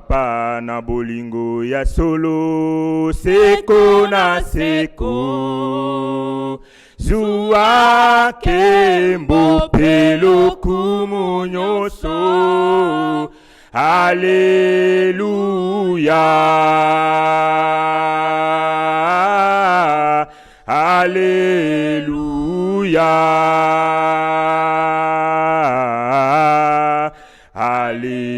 papa na bolingo ya solo seko na seko zuwa kembo pelo kumu nyonso. Alléluia, Alléluia, Alléluia.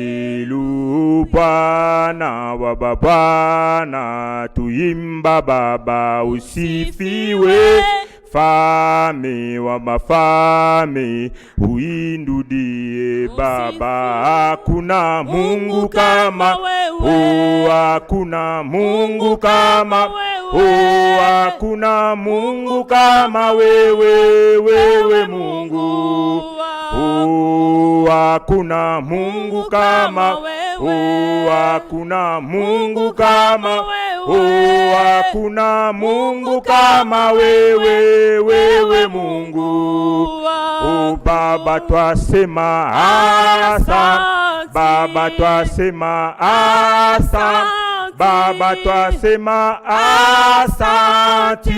Bwana wa Bwana, tuimba Baba usifiwe. Fame wa mafame, uindudie Baba. Hakuna Mungu kama wewe, hakuna Mungu kama wewe, hakuna Mungu kama wewe, wewe Mungu. Hakuna Mungu kama wewe, hakuna Mungu kama wewe, hakuna Mungu kama wewe, wewe Mungu. Baba twasema asante, Baba twasema asante, Baba twasema asante,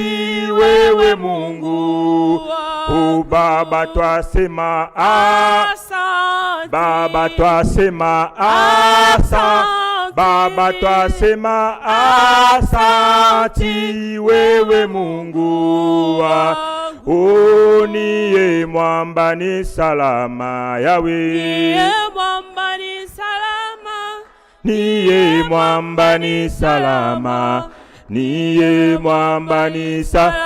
wewe Mungu. Baba twasema asante, Baba twasema asante, Baba twasema asante, wewe Mungu. Niye mwamba ni salama Yawe, niye mwamba ni salama, niye mwamba ni salama, niye mwamba ni salama.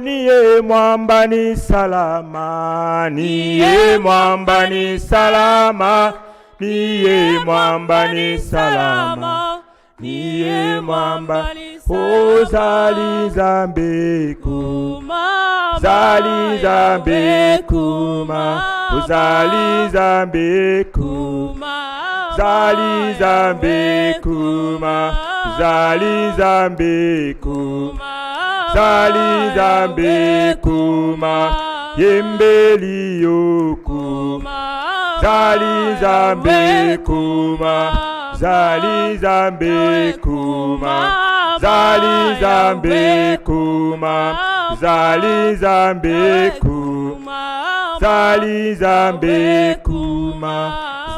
Niye mwamba ni salama, niye mwamba ni salama, niye mwamba ni salama, niye mwamba. Zali zambe kuma, zali zambe kuma, zali zambe kuma, zali zambe kuma, zali zambe kuma, zali zambe kuma, yembeli yokuma, zali zambe kuma, zali zambe kuma, zali zambe kuma, zali zambe kuma, zali zambe kuma,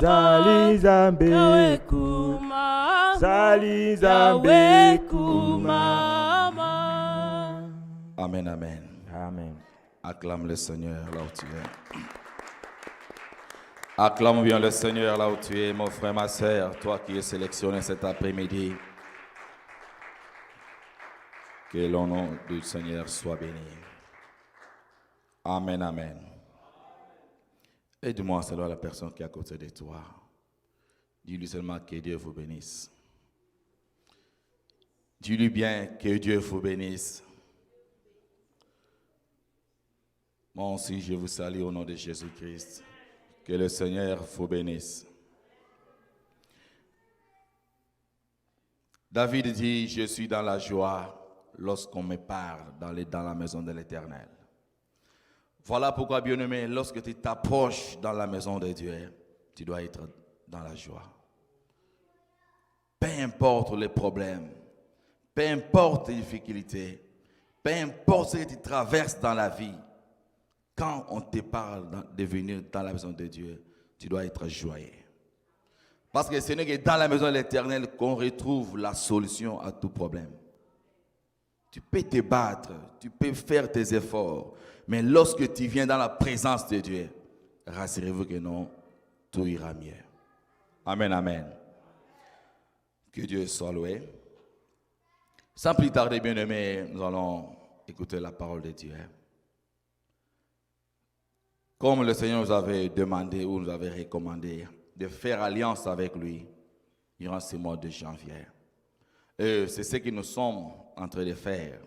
zali zambe kuma, zali zambe kuma. Amen, amen. Amen. Acclame le Seigneur là où tu es. Acclame bien le Seigneur là où tu es, mon frère, ma sœur, toi qui es sélectionné cet après-midi. Que le nom du Seigneur soit béni. Amen, amen. Aide-moi à saluer la personne qui est à côté de toi. Dis-lui seulement que Dieu vous bénisse. Dis-lui bien que Dieu vous bénisse. Moi aussi, je vous salue au nom de Jésus-Christ. Que le Seigneur vous bénisse. David dit, je suis dans la joie lorsqu'on me parle dans la maison de l'Éternel. Voilà pourquoi, bien-aimé, lorsque tu t'approches dans la maison de Dieu, tu dois être dans la joie. Peu importe les problèmes, peu importe les difficultés, peu importe ce que tu traverses dans la vie, quand on te parle de venir dans la maison de Dieu, tu dois être joyeux. Parce que ce n'est que dans la maison de l'Éternel qu'on retrouve la solution à tout problème. Tu peux te battre, tu peux faire tes efforts, mais lorsque tu viens dans la présence de Dieu, rassurez-vous que non, tout ira mieux. Amen, amen. Que Dieu soit loué. Sans plus tarder, bien-aimés, nous allons écouter la parole de Dieu. Comme le Seigneur nous avait demandé ou nous avait recommandé de faire alliance avec lui durant ce mois de janvier. Et c'est ce que nous sommes en train de faire.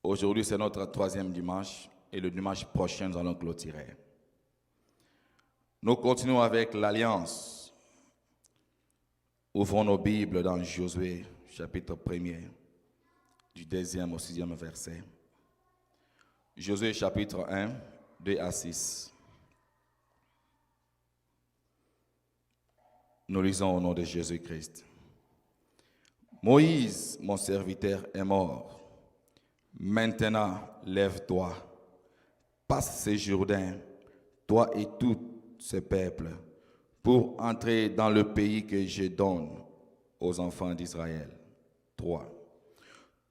Aujourd'hui, c'est notre 3e dimanche et le dimanche prochain, nous allons clôturer. Nous continuons avec l'alliance. Ouvrons nos Bibles dans Josué, chapitre 1er, du 2e au 6e verset. Josué, chapitre 1, 2 à 6. Nous lisons au nom de Jésus-Christ. Moïse, mon serviteur, est mort. Maintenant, lève-toi, passe ce Jourdain, toi et tout ce peuple, pour entrer dans le pays que je donne aux enfants d'Israël. 3.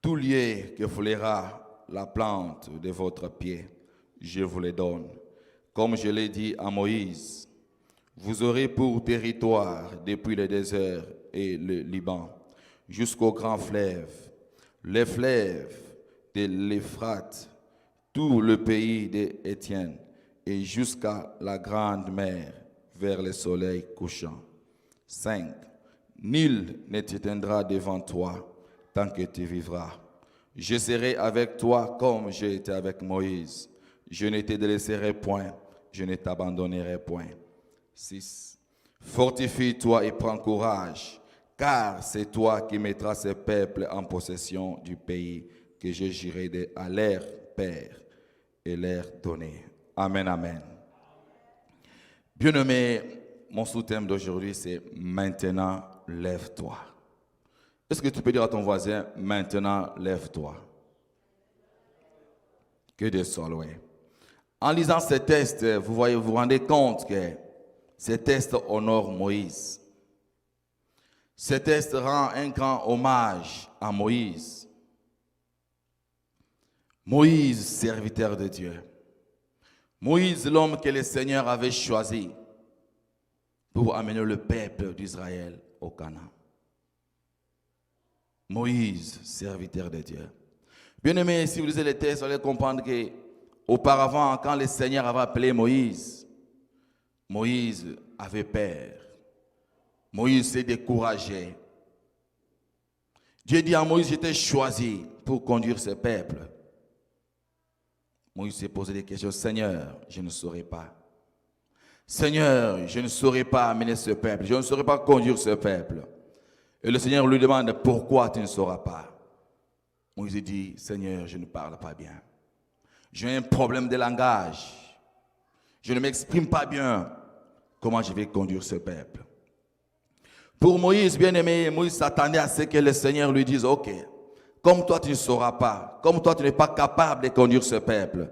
Tout lieu que foulera la plante de votre pied, je vous le donne. Comme je l'ai dit à Moïse, vous aurez pour territoire depuis le désert et le Liban jusqu'au grand fleuve, les fleuves de l'Euphrate, tout le pays d'Étienne et jusqu'à la grande mer vers le soleil couchant. 5. Nul ne t'éteindra devant toi tant que tu vivras. Je serai avec toi comme j'ai été avec Moïse. Je ne te délaisserai point, je ne t'abandonnerai point. 6. Fortifie-toi et prends courage, car c'est toi qui mettras ces peuples en possession du pays que je jurai à leur père et leur donner. Amen, amen. Bien-aimé, mon sous-thème d'aujourd'hui, c'est « Maintenant, lève-toi ». Est-ce que tu peux dire à ton voisin « Maintenant, lève-toi ». Que Dieu soit loué. En lisant ce texte, vous vous rendez compte que ce texte honore Moïse. Ce texte rend un grand hommage à Moïse. Moïse, serviteur de Dieu. Moïse, l'homme que le Seigneur avait choisi pour amener le peuple d'Israël au Canaan. Moïse, serviteur de Dieu. Bien-aimés, si vous lisez les textes, vous allez comprendre que auparavant, quand le Seigneur avait appelé Moïse, Moïse avait peur. Moïse s'est découragé. Dieu dit à Moïse, je t'ai choisi pour conduire ce peuple. Moïse s'est posé des questions. Seigneur, je ne saurais pas. Seigneur, je ne saurais pas amener ce peuple. Je ne saurais pas conduire ce peuple. Et le Seigneur lui demande, pourquoi tu ne sauras pas? Moïse dit, Seigneur, je ne parle pas bien. J'ai un problème de langage. Je ne m'exprime pas bien. Comment je vais conduire ce peuple? Pour Moïse, bien-aimé, Moïse s'attendait à ce que le Seigneur lui dise, ok, comme toi tu ne sauras pas, comme toi tu n'es pas capable de conduire ce peuple,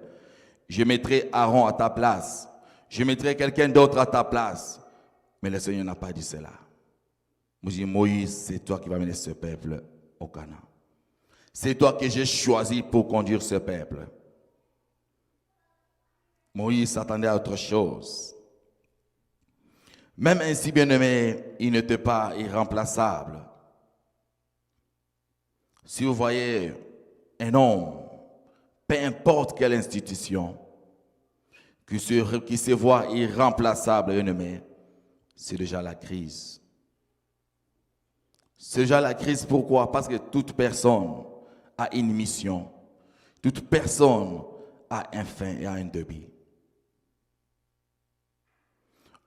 je mettrai Aaron à ta place, je mettrai quelqu'un d'autre à ta place. Mais le Seigneur n'a pas dit cela. Moïse, c'est toi qui vas mener ce peuple au Canaan. C'est toi que j'ai choisi pour conduire ce peuple. Moïse s'attendait à autre chose. Même ainsi, bien-aimé, il n'était pas irremplaçable. Si vous voyez un homme, peu importe quelle institution, qui se voit irremplaçable, bien-aimé, c'est déjà la crise. C'est déjà la crise, pourquoi? Parce que toute personne a une mission. Toute personne a un fin et a un début.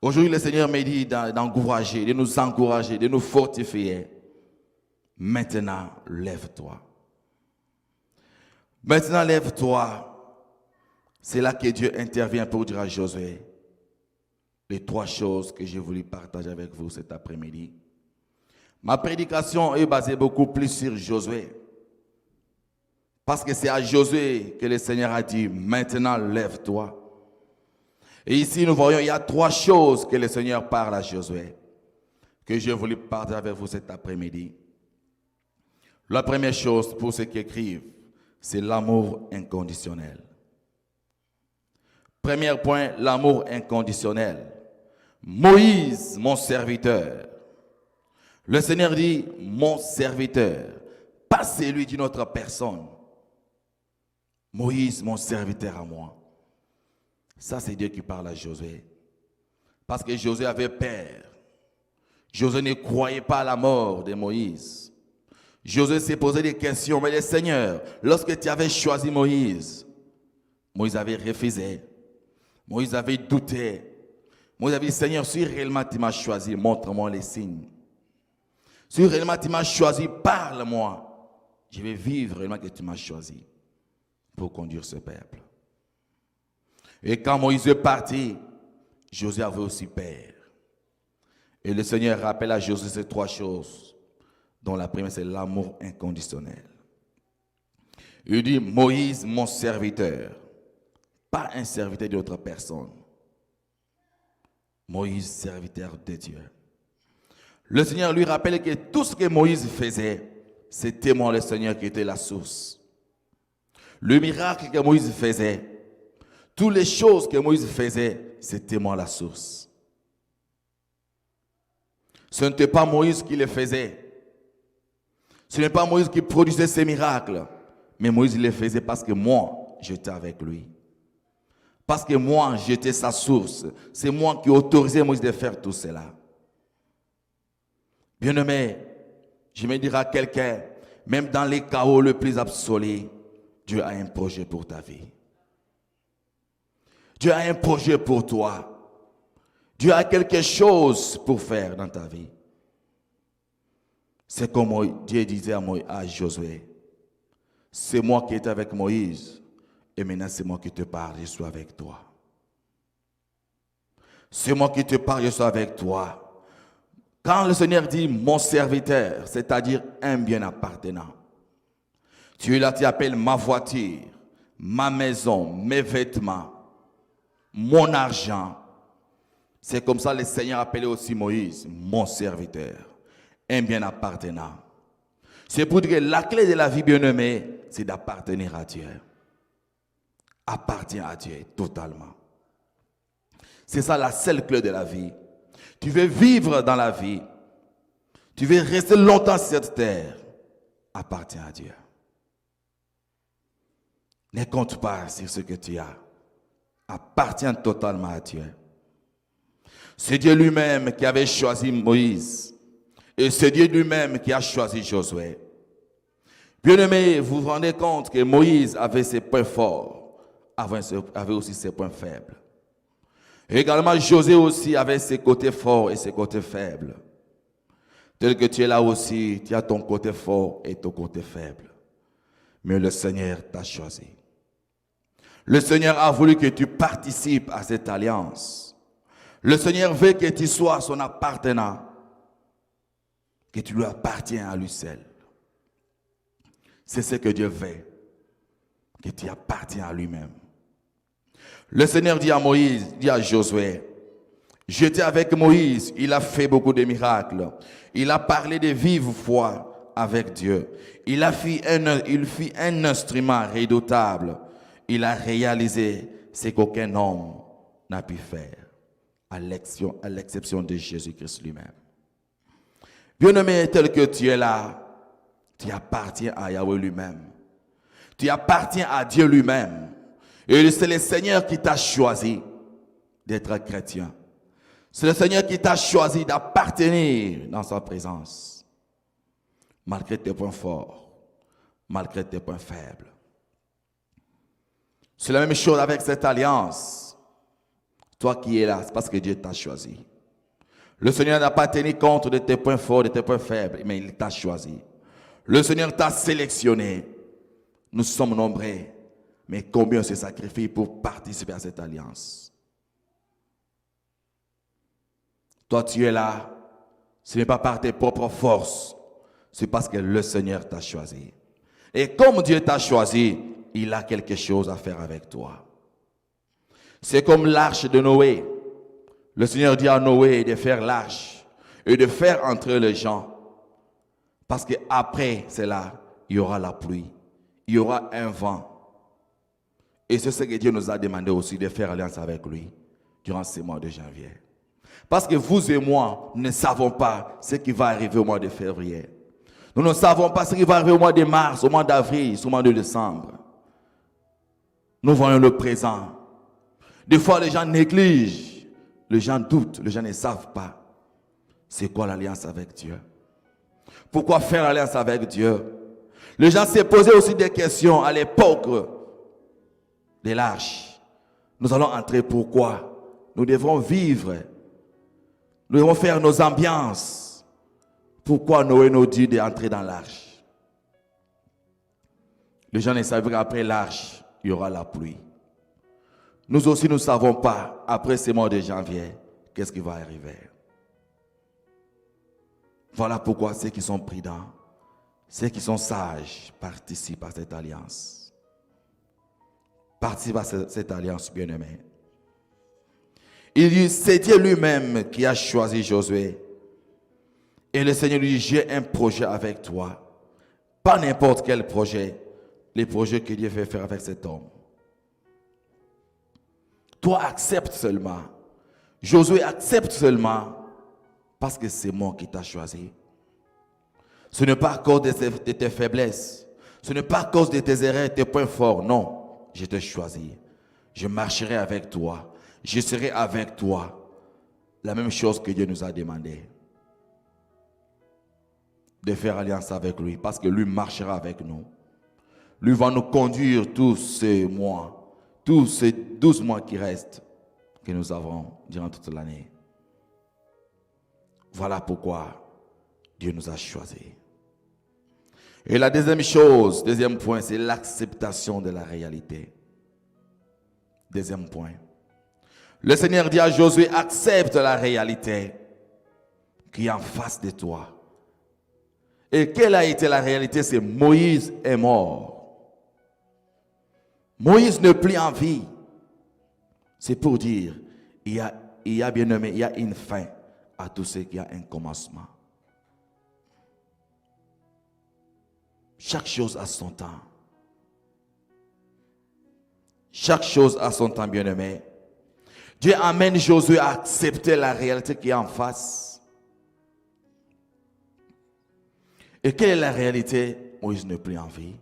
Aujourd'hui, le Seigneur me dit d'encourager, de nous encourager, de nous fortifier. Maintenant, lève-toi. Maintenant, lève-toi. C'est là que Dieu intervient pour dire à Josué les 3 choses que j'ai voulu partager avec vous cet après-midi. Ma prédication est basée beaucoup plus sur Josué. Parce que c'est à Josué que le Seigneur a dit, maintenant, lève-toi. Et ici, nous voyons, il y a 3 choses que le Seigneur parle à Josué, que j'ai voulu partager avec vous cet après-midi. La première chose, pour ceux qui écrivent, c'est l'amour inconditionnel. Premier point, l'amour inconditionnel. Moïse, mon serviteur. Le Seigneur dit, mon serviteur, pas celui d'une autre personne. Moïse, mon serviteur à moi. Ça, c'est Dieu qui parle à Josué. Parce que Josué avait peur. Josué ne croyait pas à la mort de Moïse. Josué s'est posé des questions. Mais le Seigneur, lorsque tu avais choisi Moïse, Moïse avait refusé. Moïse avait douté. Moïse avait dit, Seigneur, si réellement tu m'as choisi, montre-moi les signes. Si réellement tu m'as choisi, parle-moi. Je vais vivre réellement que tu m'as choisi pour conduire ce peuple. Et quand Moïse est parti, Josué avait aussi peur. Et le Seigneur rappelle à Josué ces 3 choses, dont la première c'est l'amour inconditionnel. Il dit, Moïse, mon serviteur, pas un serviteur d'autre personne. Moïse, serviteur de Dieu. Le Seigneur lui rappelle que tout ce que Moïse faisait, c'était moi le Seigneur qui était la source. Le miracle que Moïse faisait, toutes les choses que Moïse faisait, c'était moi la source. Ce n'était pas Moïse qui les faisait. Ce n'est pas Moïse qui produisait ces miracles. Mais Moïse les faisait parce que moi, j'étais avec lui. Parce que moi, j'étais sa source. C'est moi qui autorisais Moïse de faire tout cela. Bien-aimé, je me dirai à quelqu'un, même dans les chaos le plus absolu, Dieu a un projet pour ta vie. Dieu a un projet pour toi. Dieu a quelque chose pour faire dans ta vie. C'est comme Dieu disait à Josué. C'est moi qui étais avec Moïse. Et maintenant c'est moi qui te parle, je suis avec toi. C'est moi qui te parle, je suis avec toi. Quand le Seigneur dit mon serviteur, c'est-à-dire un bien appartenant. Tu es là, tu appelles ma voiture, ma maison, mes vêtements, mon argent. C'est comme ça que le Seigneur appelait aussi Moïse, mon serviteur, un bien appartenant. C'est pour dire que la clé de la vie bien-aimée, c'est d'appartenir à Dieu. Appartient à Dieu totalement. C'est ça la seule clé de la vie. Tu veux vivre dans la vie. Tu veux rester longtemps sur cette terre. Appartient à Dieu. Ne compte pas sur ce que tu as. Appartient totalement à Dieu. C'est Dieu lui-même qui avait choisi Moïse. Et c'est Dieu lui-même qui a choisi Josué. Bien-aimés, vous vous rendez compte que Moïse avait ses points forts, avait aussi ses points faibles. Et également, Josué aussi avait ses côtés forts et ses côtés faibles. Tel que tu es là aussi, tu as ton côté fort et ton côté faible. Mais le Seigneur t'a choisi. Le Seigneur a voulu que tu participes à cette alliance. Le Seigneur veut que tu sois son appartenant, que tu lui appartiens à lui seul. C'est ce que Dieu veut, que tu appartiens à lui-même. Le Seigneur dit à Moïse, dit à Josué, j'étais avec Moïse, il a fait beaucoup de miracles. Il a parlé de vive foi avec Dieu. Il fit un instrument redoutable. Il a réalisé ce qu'aucun homme n'a pu faire, à l'exception de Jésus-Christ lui-même. Bien-aimé, tel que tu es là, tu appartiens à Yahweh lui-même. Tu appartiens à Dieu lui-même. Et c'est le Seigneur qui t'a choisi d'être chrétien. C'est le Seigneur qui t'a choisi d'appartenir dans sa présence. Malgré tes points forts, malgré tes points faibles. C'est la même chose avec cette alliance. Toi qui es là, c'est parce que Dieu t'a choisi. Le Seigneur n'a pas tenu compte de tes points forts, de tes points faibles, mais il t'a choisi. Le Seigneur t'a sélectionné. Nous sommes nombreux, mais combien se sacrifient pour participer à cette alliance? Toi, tu es là, ce n'est pas par tes propres forces, c'est parce que le Seigneur t'a choisi. Et comme Dieu t'a choisi, il a quelque chose à faire avec toi. C'est comme l'arche de Noé. Le Seigneur dit à Noé de faire l'arche et de faire entrer les gens. Parce qu'après cela, il y aura la pluie, il y aura un vent. Et c'est ce que Dieu nous a demandé aussi de faire alliance avec lui durant ce mois de janvier. Parce que vous et moi ne savons pas ce qui va arriver au mois de février. Nous ne savons pas ce qui va arriver au mois de mars, au mois d'avril, au mois de décembre. Nous voyons le présent. Des fois, les gens négligent, les gens doutent, les gens ne savent pas. C'est quoi l'alliance avec Dieu? Pourquoi faire l'alliance avec Dieu? Les gens se posaient aussi des questions à l'époque de l'arche. Nous allons entrer pourquoi? Nous devrons vivre. Nous devons faire nos ambiances. Pourquoi Noé nous dit d'entrer dans l'arche? Les gens ne savaient qu'après l'arche, il y aura la pluie. Nous aussi, nous ne savons pas, après ce mois de janvier, qu'est-ce qui va arriver. Voilà pourquoi ceux qui sont prudents, ceux qui sont sages, participent à cette alliance. Participent à cette alliance, bien-aimés. Il dit, c'est Dieu lui-même qui a choisi Josué. Et le Seigneur lui dit, j'ai un projet avec toi. Pas n'importe quel projet. Les projets que Dieu veut faire avec cet homme. Toi, accepte seulement. Josué, accepte seulement. Parce que c'est moi qui t'ai choisi. Ce n'est pas à cause de tes faiblesses. Ce n'est pas à cause de tes erreurs, tes points forts. Non, je t'ai choisi. Je marcherai avec toi. Je serai avec toi. La même chose que Dieu nous a demandé. De faire alliance avec lui. Parce que lui marchera avec nous. Lui va nous conduire tous ces mois. Tous ces 12 mois qui restent. Que nous avons durant toute l'année. Voilà pourquoi Dieu nous a choisis. Et la deuxième chose, deuxième point, c'est l'acceptation de la réalité. Deuxième point. Le Seigneur dit à Josué, accepte la réalité qui est en face de toi. Et quelle a été la réalité? C'est Moïse est mort. Moïse ne plus en vie. C'est pour dire, il y a bien nommé, il y a une fin à tout ce qui a un commencement. Chaque chose a son temps. Chaque chose a son temps, bien-aimé. Dieu amène Josué à accepter la réalité qui est en face. Et quelle est la réalité? Moïse n'est plus en vie.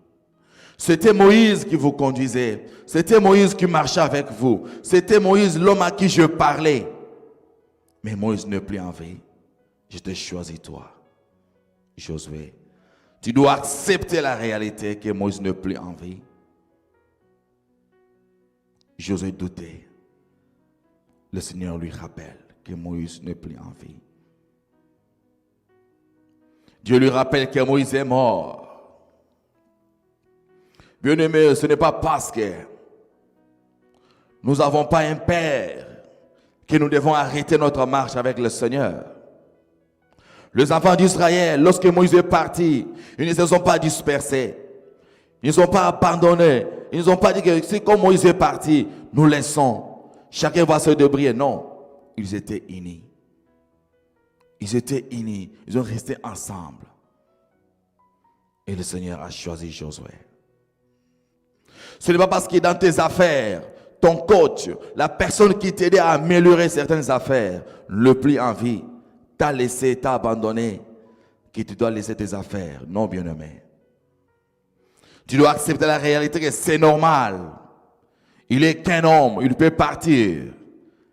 C'était Moïse qui vous conduisait. C'était Moïse qui marchait avec vous. C'était Moïse, l'homme à qui je parlais. Mais Moïse n'est plus en vie. Je te choisis toi, Josué. Tu dois accepter la réalité que Moïse n'est plus en vie. Josué doutait. Le Seigneur lui rappelle que Moïse n'est plus en vie. Dieu lui rappelle que Moïse est mort. Bien-aimé, ce n'est pas parce que nous n'avons pas un Père que nous devons arrêter notre marche avec le Seigneur. Les enfants d'Israël, lorsque Moïse est parti, ils ne se sont pas dispersés. Ils ne sont pas abandonnés. Ils ne sont pas dit que c'est comme Moïse est parti, nous laissons. Chacun va se débrouiller. Non, ils étaient unis. Ils étaient unis. Ils ont resté ensemble. Et le Seigneur a choisi Josué. Ce n'est pas parce que dans tes affaires, ton coach, la personne qui t'aidait à améliorer certaines affaires, le plus en vie, t'a laissé, t'a abandonné, que tu dois laisser tes affaires. Non, bien-aimé. Tu dois accepter la réalité que c'est normal. Il est qu'un homme, il peut partir.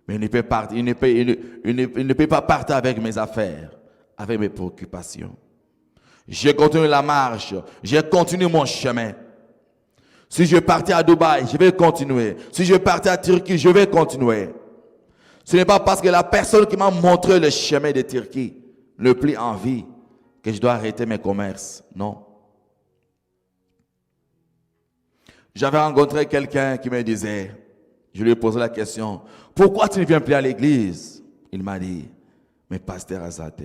Mais il ne peut partir, il ne peut pas partir avec mes affaires, avec mes préoccupations. Je continue la marche, je continue mon chemin. Si je partais à Dubaï, je vais continuer. Si je partais à Turquie, je vais continuer. Ce n'est pas parce que la personne qui m'a montré le chemin de Turquie ne plus en vie que je dois arrêter mes commerces. Non. J'avais rencontré quelqu'un qui me disait, je lui ai posé la question, pourquoi tu ne viens plus à l'église? Il m'a dit, mais pasteur Azate.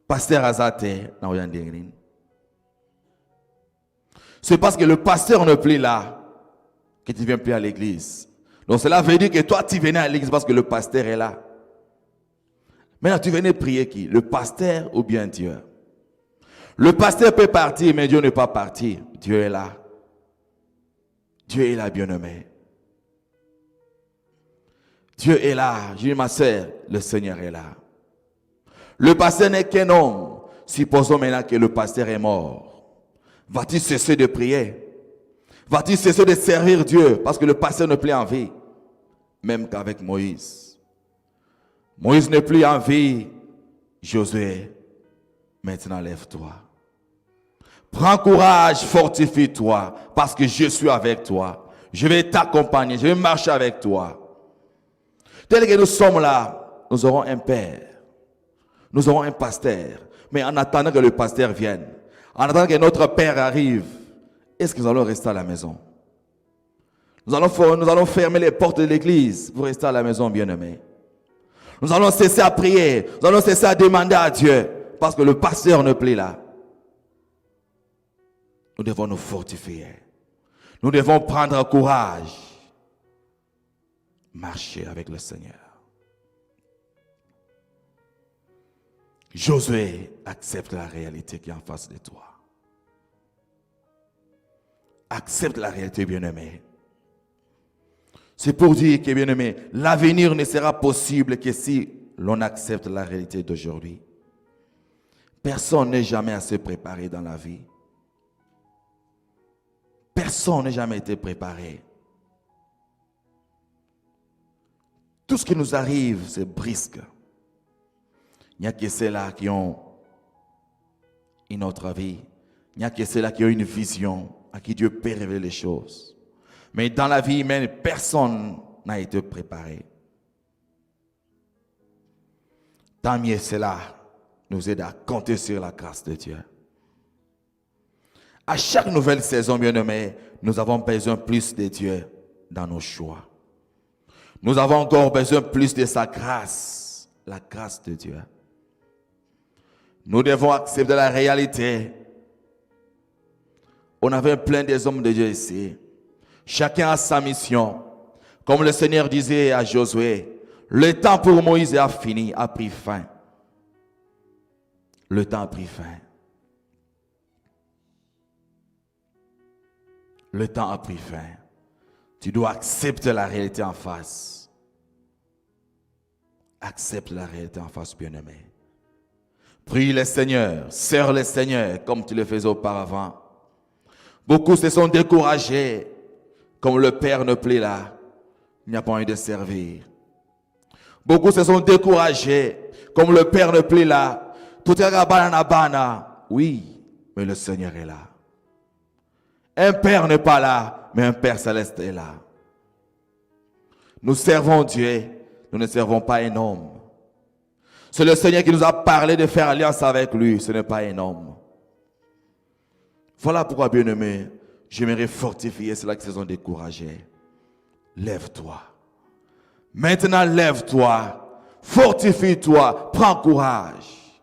Pasteur Azate, c'est parce que le pasteur n'est plus là que tu ne viens plus à l'église. Donc cela veut dire que toi tu venais à l'église parce que le pasteur est là. Maintenant tu venais prier qui? Le pasteur ou bien Dieu? Le pasteur peut partir mais Dieu n'est pas parti. Dieu est là. Dieu est là, bien-aimé. Dieu est là. Je dis ma sœur, le Seigneur est là. Le pasteur n'est qu'un homme. Supposons maintenant que le pasteur est mort. Va-t-il cesser de prier? Va-t-il cesser de servir Dieu parce que le pasteur n'est plus en vie? Même qu'avec Moïse. Moïse n'est plus en vie. Josué, maintenant lève-toi. Prends courage, fortifie-toi parce que je suis avec toi. Je vais t'accompagner, je vais marcher avec toi. Tel que nous sommes là, nous aurons un père. Nous aurons un pasteur. Mais en attendant que le pasteur vienne, en attendant que notre père arrive, est-ce que nous allons rester à la maison? Nous allons fermer les portes de l'église pour rester à la maison, bien-aimés. Nous allons cesser à prier. Nous allons cesser à demander à Dieu. Parce que le pasteur ne plaît là. Nous devons nous fortifier. Nous devons prendre courage. Marcher avec le Seigneur. Josué accepte la réalité qui est en face de toi. Accepte la réalité, bien-aimé. C'est pour dire que, bien-aimé, l'avenir ne sera possible que si l'on accepte la réalité d'aujourd'hui. Personne n'est jamais assez préparé dans la vie. Personne n'a jamais été préparé. Tout ce qui nous arrive, c'est brisque. Il n'y a que ceux-là qui ont une autre vie. Il n'y a que ceux-là qui ont une vision, à qui Dieu peut révéler les choses. Mais dans la vie humaine, personne n'a été préparé. Tant mieux cela nous aide à compter sur la grâce de Dieu. À chaque nouvelle saison, bien-aimés, nous avons besoin plus de Dieu dans nos choix. Nous avons encore besoin plus de sa grâce, la grâce de Dieu. Nous devons accepter la réalité. On avait plein des hommes de Dieu ici. Chacun a sa mission. Comme le Seigneur disait à Josué, le temps pour Moïse a fini, a pris fin. Le temps a pris fin. Le temps a pris fin. Tu dois accepter la réalité en face. Accepte la réalité en face, bien-aimé. Prie le Seigneur, sers le Seigneur comme tu le faisais auparavant. Beaucoup se sont découragés. Comme le Père ne plaît là, il n'y a pas envie de servir. Beaucoup se sont découragés. Comme le Père ne plaît là, tout est banana. Oui, mais le Seigneur est là. Un Père n'est pas là, mais un Père céleste est là. Nous servons Dieu, nous ne servons pas un homme. C'est le Seigneur qui nous a parlé de faire alliance avec lui, ce n'est pas un homme. Voilà pourquoi, bien-aimé, j'aimerais fortifier ceux-là qui se sont découragés. Lève-toi. Maintenant, lève-toi. Fortifie-toi. Prends courage.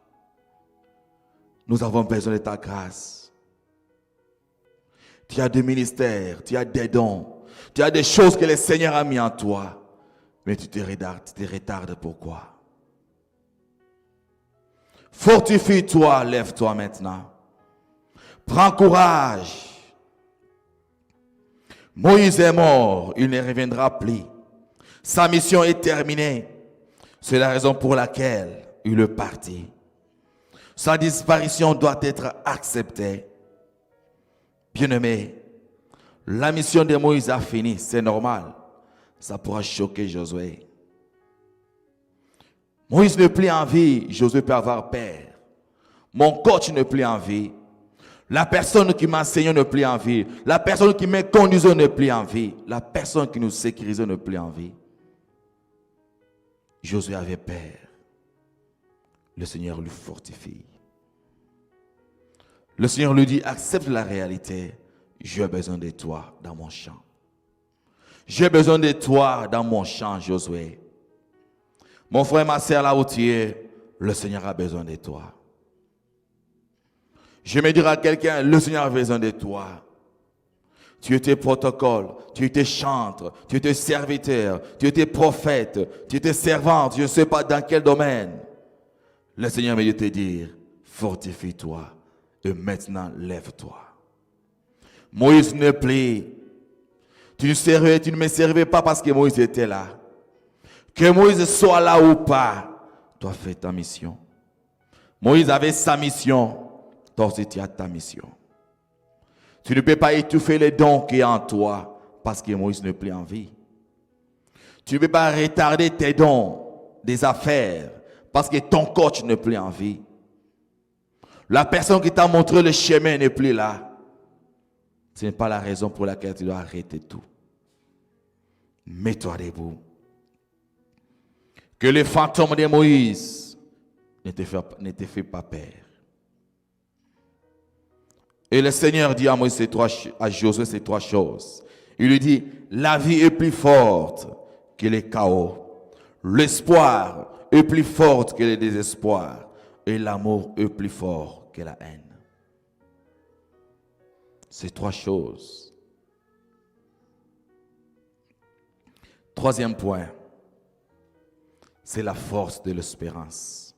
Nous avons besoin de ta grâce. Tu as des ministères, tu as des dons, tu as des choses que le Seigneur a mis en toi. Mais tu te retardes. Pourquoi? Fortifie-toi, lève-toi maintenant. Prends courage. Moïse est mort, il ne reviendra plus. Sa mission est terminée. C'est la raison pour laquelle il est parti. Sa disparition doit être acceptée. Bien-aimé, la mission de Moïse a fini, c'est normal. Ça pourra choquer Josué. Moïse n'est plus en vie, Josué peut avoir peur. Mon coach n'est plus en vie. La personne qui m'enseignait n'est plus en vie. La personne qui me conduisait n'est plus en vie. La personne qui nous sécurisait n'est plus en vie. Josué avait peur. Le Seigneur lui fortifie. Le Seigneur lui dit, accepte la réalité. J'ai besoin de toi dans mon champ. J'ai besoin de toi dans mon champ, Josué. Mon frère, ma soeur, là où tu es, le Seigneur a besoin de toi. Je me dirai à quelqu'un, le Seigneur a besoin de toi. Tu étais protocole, tu étais chantre, tu étais serviteur, tu étais prophète, tu étais servante, je ne sais pas dans quel domaine. Le Seigneur m'a dit de te dire, fortifie-toi et maintenant lève-toi. Moïse ne plaît. Tu ne me servais pas parce que Moïse était là. Que Moïse soit là ou pas, toi fais ta mission. Moïse avait sa mission. Toi aussi, tu as ta mission. Tu ne peux pas étouffer les dons qui sont en toi parce que Moïse n'est plus en vie. Tu ne peux pas retarder tes dons, des affaires, parce que ton coach n'est plus en vie. La personne qui t'a montré le chemin n'est plus là. Ce n'est pas la raison pour laquelle tu dois arrêter tout. Mets-toi debout. Que le fantôme de Moïse ne te fait pas peur. Et le Seigneur dit à Moïse à Josué ces trois choses. Il lui dit, la vie est plus forte que les chaos. L'espoir est plus forte que le désespoir et l'amour est plus fort que la haine. Ces 3 choses. Troisième point, c'est la force de l'espérance.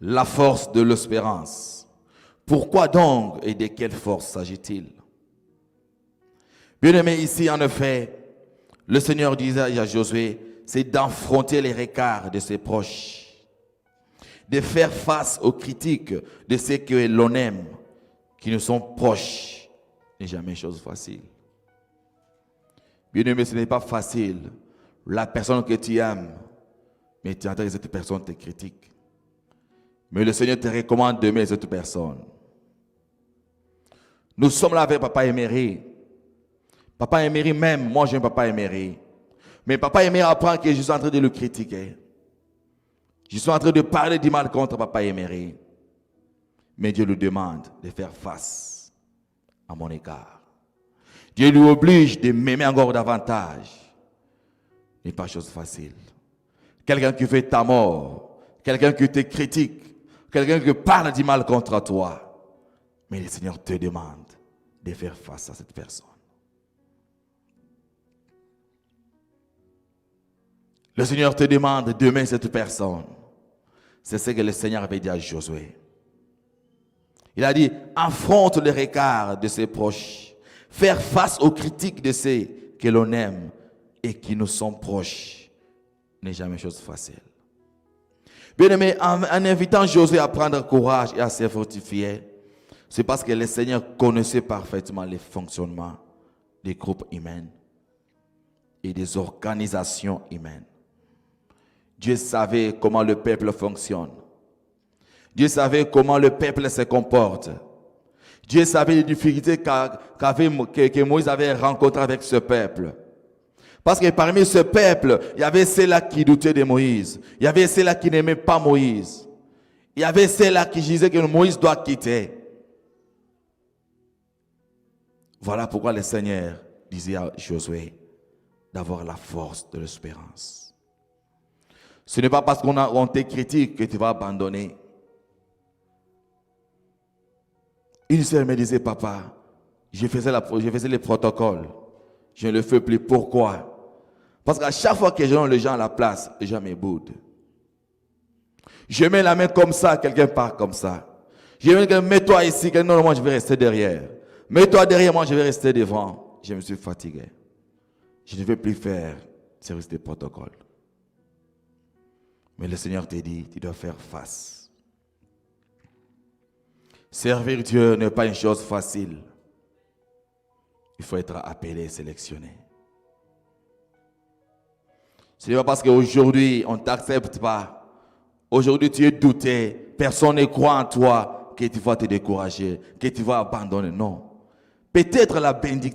La force de l'espérance. Pourquoi donc et de quelle force s'agit-il? Bien-aimé, ici, en effet, le Seigneur disait à Josué, c'est d'affronter les regards de ses proches, de faire face aux critiques de ceux que l'on aime, qui nous sont proches, n'est jamais chose facile. Bien-aimé, ce n'est pas facile. La personne que tu aimes, mais tu entends que cette personne te critique. Mais le Seigneur te recommande d'aimer cette personne. Nous sommes là avec Papa Emery. Papa Emery même, moi j'aime Papa Emery. Mais Papa Emery apprend que je suis en train de le critiquer. Je suis en train de parler du mal contre Papa Emery. Mais Dieu lui demande de faire face à mon égard. Dieu lui oblige de m'aimer encore davantage. Ce n'est pas chose facile. Quelqu'un qui fait ta mort, quelqu'un qui te critique, quelqu'un qui parle du mal contre toi. Mais le Seigneur te demande de faire face à cette personne. Le Seigneur te demande d'aimer cette personne. C'est ce que le Seigneur avait dit à Josué. Il a dit, affronte les regards de ses proches. Faire face aux critiques de ceux que l'on aime et qui nous sont proches n'est jamais chose facile. Bien aimé, en invitant Josué à prendre courage et à se fortifier, c'est parce que le Seigneur connaissait parfaitement les fonctionnements des groupes humains et des organisations humaines. Dieu savait comment le peuple fonctionne. Dieu savait comment le peuple se comporte. Dieu savait les difficultés que Moïse avait rencontrées avec ce peuple. Parce que parmi ce peuple, il y avait ceux-là qui doutaient de Moïse. Il y avait ceux-là qui n'aimaient pas Moïse. Il y avait ceux-là qui disaient que Moïse doit quitter. Voilà pourquoi le Seigneur disait à Josué d'avoir la force de l'espérance. Ce n'est pas parce qu'on te critique que tu vas abandonner. Une sœur me disait, papa, je faisais les protocoles. Je ne le fais plus. Pourquoi? Parce qu'à chaque fois que je donne les gens à la place, les gens me boudent. Je mets la main comme ça, quelqu'un part comme ça. Je mets quelqu'un, mets-toi ici, non, moi je vais rester derrière. Mets-toi derrière, moi je vais rester devant. Je me suis fatigué. Je ne vais plus faire service de protocole. Mais le Seigneur te dit, tu dois faire face. Servir Dieu n'est pas une chose facile. Il faut être appelé, sélectionné. Ce n'est pas parce qu'aujourd'hui, on ne t'accepte pas. Aujourd'hui, tu es douté. Personne ne croit en toi que tu vas te décourager, que tu vas abandonner. Non. Peut-être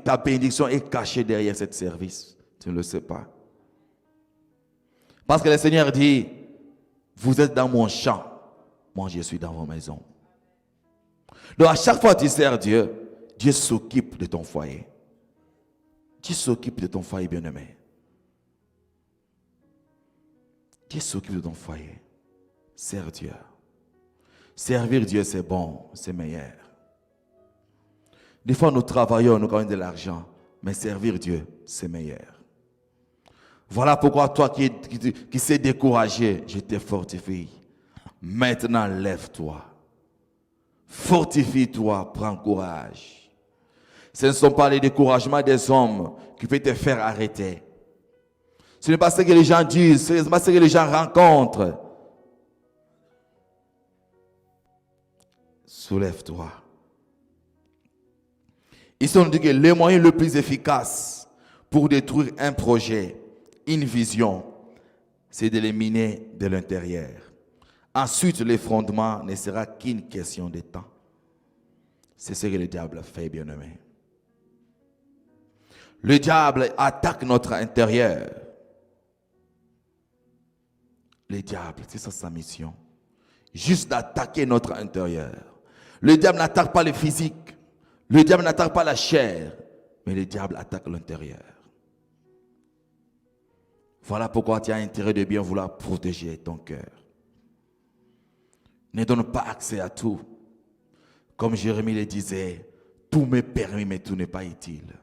ta bénédiction est cachée derrière ce service. Tu ne le sais pas. Parce que le Seigneur dit, vous êtes dans mon champ. Moi, je suis dans vos maisons. Donc, à chaque fois que tu sers Dieu, Dieu s'occupe de ton foyer. Dieu s'occupe de ton foyer, bien-aimé. Dieu s'occupe de ton foyer. Sers Dieu. Servir Dieu, c'est bon, c'est meilleur. Des fois, nous travaillons, nous gagnons de l'argent, mais servir Dieu, c'est meilleur. Voilà pourquoi toi qui s'est découragé, je te fortifie. Maintenant, lève-toi. Fortifie-toi, prends courage. Ce ne sont pas les découragements des hommes qui peuvent te faire arrêter. Ce n'est pas ce que les gens disent, ce n'est pas ce que les gens rencontrent. Soulève-toi. Ici, on dit que le moyen le plus efficace pour détruire un projet, une vision, c'est de l'éliminer de l'intérieur. Ensuite, l'effondrement ne sera qu'une question de temps. C'est ce que le diable fait, bien-aimé. Le diable attaque notre intérieur. Le diable, c'est ça sa mission. Juste d'attaquer notre intérieur. Le diable n'attaque pas le physique. Le diable n'attaque pas la chair. Mais le diable attaque l'intérieur. Voilà pourquoi tu as intérêt de bien vouloir protéger ton cœur. Ne donne pas accès à tout. Comme Jérémie le disait, tout m'est permis, mais tout n'est pas utile.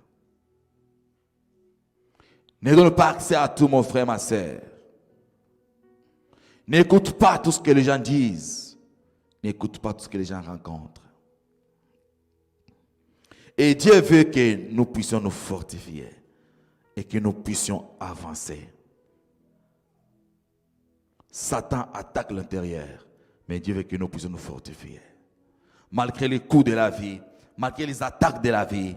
Ne donne pas accès à tout, mon frère, ma sœur. N'écoute pas tout ce que les gens disent. N'écoute pas tout ce que les gens rencontrent. Et Dieu veut que nous puissions nous fortifier et que nous puissions avancer. Satan attaque l'intérieur, mais Dieu veut que nous puissions nous fortifier. Malgré les coups de la vie, malgré les attaques de la vie,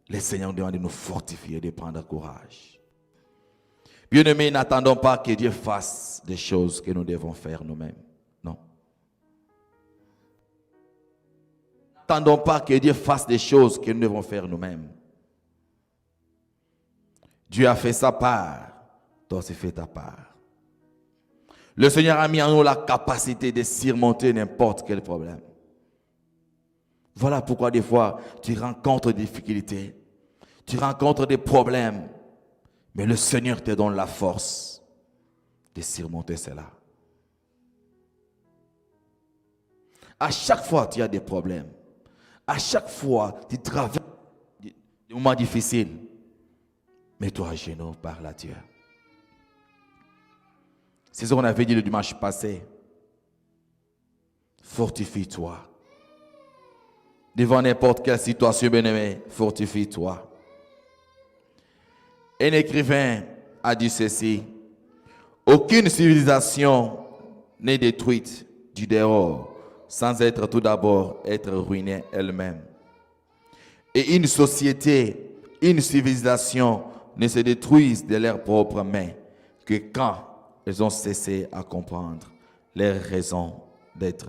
le Seigneur nous demande de nous fortifier, de prendre courage. Bien-aimés, n'attendons pas que Dieu fasse des choses que nous devons faire nous-mêmes. Non. N'attendons pas que Dieu fasse des choses que nous devons faire nous-mêmes. Dieu a fait sa part, toi aussi fais ta part. Le Seigneur a mis en nous la capacité de surmonter n'importe quel problème. Voilà pourquoi des fois tu rencontres des difficultés, tu rencontres des problèmes, mais le Seigneur te donne la force de surmonter cela. À chaque fois tu as des problèmes, à chaque fois tu traverses des moments difficiles, mets-toi à genoux, parle à Dieu. C'est ce qu'on avait dit le dimanche passé. Fortifie-toi. Devant n'importe quelle situation, bien-aimé, fortifie-toi. Un écrivain a dit ceci: aucune civilisation n'est détruite du dehors sans être tout d'abord être ruinée elle-même. Et une société, une civilisation ne se détruisent de leurs propres mains que quand elles ont cessé à comprendre leurs raisons d'être.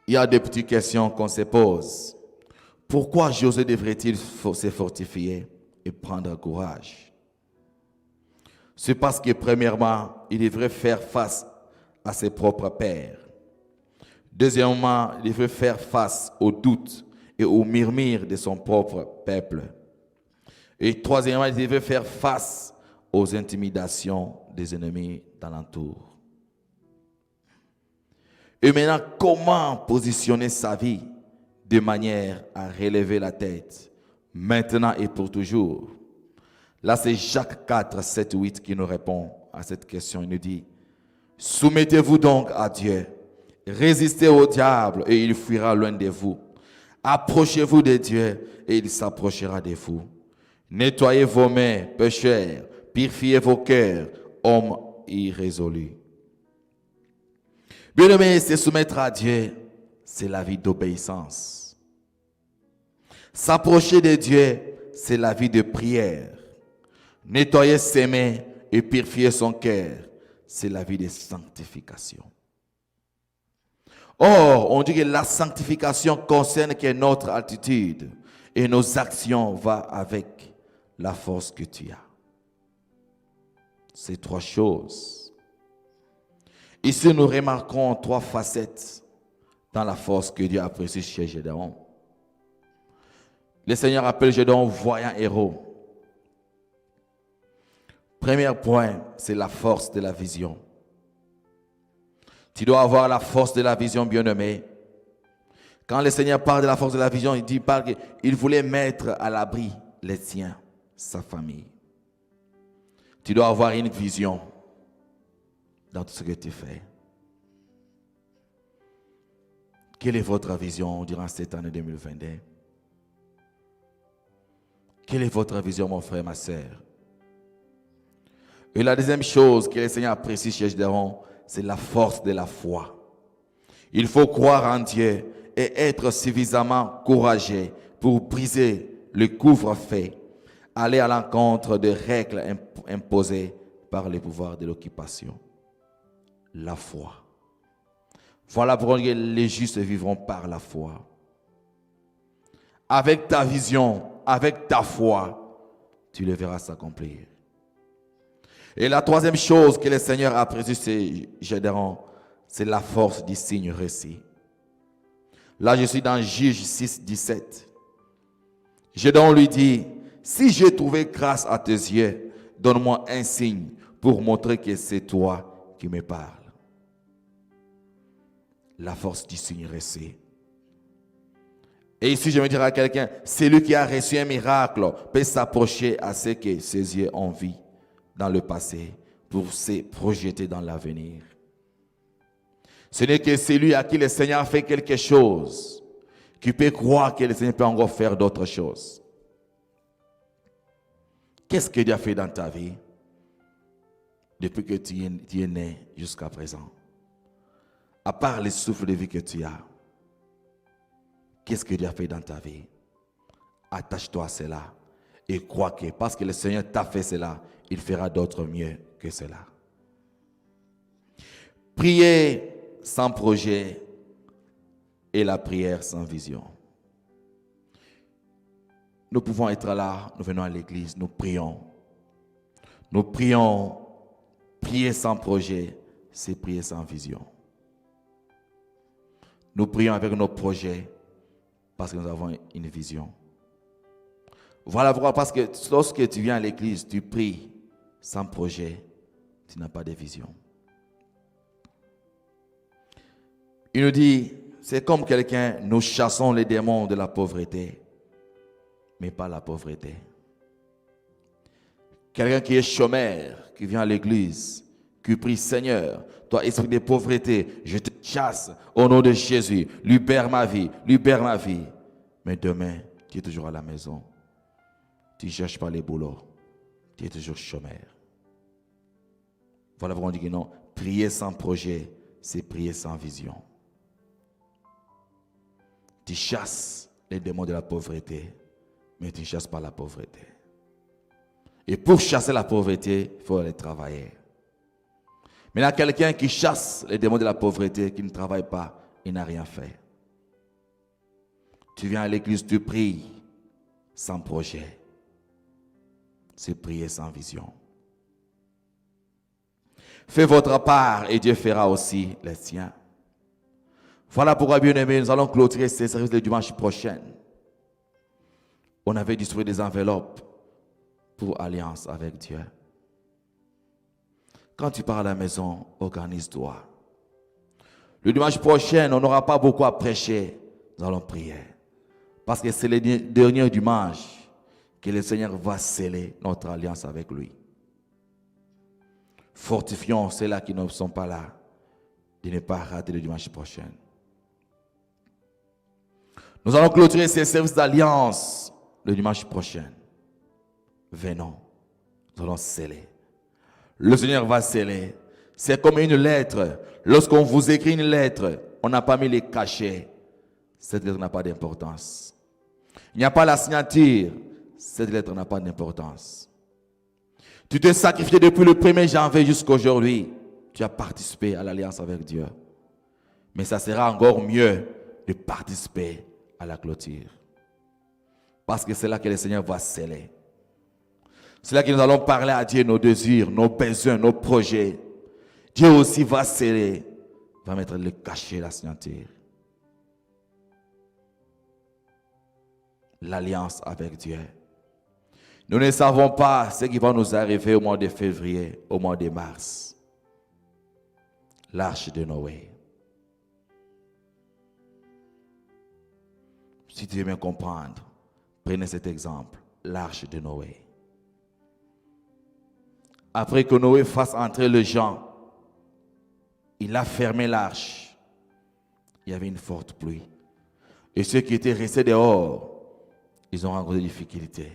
Il y a des petites questions qu'on se pose. Pourquoi Josué devrait-il se fortifier et prendre courage? C'est parce que premièrement, il devrait faire face à ses propres pères. Deuxièmement, il devrait faire face aux doutes et aux murmures de son propre peuple. Et troisièmement, il devait faire face aux intimidations des ennemis d'alentour. Et maintenant, comment positionner sa vie de manière à relever la tête, maintenant et pour toujours? Là, c'est Jacques 4, 7, 8 qui nous répond à cette question. Il nous dit: soumettez-vous donc à Dieu, résistez au diable et il fuira loin de vous. Approchez-vous de Dieu et il s'approchera de vous. Nettoyez vos mains, pécheurs, purifiez vos cœurs, hommes irrésolus. Bien-aimé, se soumettre à Dieu, c'est la vie d'obéissance. S'approcher de Dieu, c'est la vie de prière. Nettoyer ses mains et purifier son cœur, c'est la vie de sanctification. Or, on dit que la sanctification concerne que notre attitude et nos actions vont avec la force que tu as. Ces trois choses. Ici, nous remarquons trois facettes dans la force que Dieu a précise chez Gédéon. Le Seigneur appelle Gédéon voyant héros. Premier point, c'est la force de la vision. Tu dois avoir la force de la vision, bien-aimé. Quand le Seigneur parle de la force de la vision, il parle qu'il voulait mettre à l'abri les siens, sa famille. Tu dois avoir une vision dans tout ce que tu fais. Quelle est votre vision durant cette année 2022? Quelle est votre vision, mon frère, ma sœur? Et la deuxième chose que le Seigneur apprécie chez Gédéon, c'est la force de la foi. Il faut croire en Dieu et être suffisamment courageux pour briser le couvre-feu, aller à l'encontre des règles imposées par les pouvoirs de l'occupation. La foi. Voilà pourquoi les justes vivront par la foi. Avec ta vision, avec ta foi, tu le verras s'accomplir. Et la troisième chose que le Seigneur a appréciée chez Gédéon, c'est la force du signe réussi. Là, je suis dans Juge 6, 17. Gédéon lui dit, si j'ai trouvé grâce à tes yeux, donne-moi un signe pour montrer que c'est toi qui me parles. La force du signe reçu. Et ici, je me dirais à quelqu'un, celui qui a reçu un miracle peut s'approcher à ce que ses yeux ont vu dans le passé pour se projeter dans l'avenir. Ce n'est que celui à qui le Seigneur a fait quelque chose qui peut croire que le Seigneur peut encore faire d'autres choses. Qu'est-ce que Dieu a fait dans ta vie depuis que tu es né jusqu'à présent? À part le souffle de vie que tu as, qu'est-ce que Dieu a fait dans ta vie? Attache-toi à cela et crois que parce que le Seigneur t'a fait cela, il fera d'autres mieux que cela. Prier sans projet et la prière sans vision. Nous pouvons être là, nous venons à l'église, nous prions. Nous prions, prier sans projet, c'est prier sans vision. Nous prions avec nos projets parce que nous avons une vision. Voilà pourquoi, parce que lorsque tu viens à l'église, tu pries sans projet, tu n'as pas de vision. Il nous dit, c'est comme quelqu'un, nous chassons les démons de la pauvreté, mais pas la pauvreté. Quelqu'un qui est chômeur, qui vient à l'église, qui prie, Seigneur, toi, esprit de pauvreté, je te chasse au nom de Jésus, libère ma vie, libère ma vie. Mais demain, tu es toujours à la maison. Tu ne cherches pas les boulots, tu es toujours chômeur. Voilà pourquoi on dit que non, prier sans projet, c'est prier sans vision. Tu chasses les démons de la pauvreté, mais tu ne chasses pas la pauvreté. Et pour chasser la pauvreté, il faut aller travailler. Mais il y a quelqu'un qui chasse les démons de la pauvreté, qui ne travaille pas, il n'a rien fait. Tu viens à l'église, tu pries sans projet. C'est prier sans vision. Faites votre part et Dieu fera aussi les siens. Voilà pourquoi, bien-aimés, nous allons clôturer ces services le dimanche prochain. On avait distribué des enveloppes pour alliance avec Dieu. Quand tu pars à la maison, organise-toi. Le dimanche prochain, on n'aura pas beaucoup à prêcher. Nous allons prier. Parce que c'est le dernier dimanche que le Seigneur va sceller notre alliance avec lui. Fortifions ceux-là qui ne sont pas là de ne pas rater le dimanche prochain. Nous allons clôturer ces services d'alliance le dimanche prochain. Venons, nous allons sceller. Le Seigneur va sceller. C'est comme une lettre. Lorsqu'on vous écrit une lettre, on n'a pas mis les cachets. Cette lettre n'a pas d'importance. Il n'y a pas la signature. Cette lettre n'a pas d'importance. Tu t'es sacrifié depuis le 1er janvier jusqu'à aujourd'hui. Tu as participé à l'alliance avec Dieu. Mais ça sera encore mieux de participer à la clôture. Parce que c'est là que le Seigneur va sceller. C'est là que nous allons parler à Dieu nos désirs, nos besoins, nos projets. Dieu aussi va sceller, va mettre le cachet, la signature. L'alliance avec Dieu. Nous ne savons pas ce qui va nous arriver au mois de février, au mois de mars. L'arche de Noé. Si tu veux bien comprendre, prenez cet exemple, l'arche de Noé. Après que Noé fasse entrer les gens, il a fermé l'arche. Il y avait une forte pluie. Et ceux qui étaient restés dehors, ils ont rencontré des difficultés.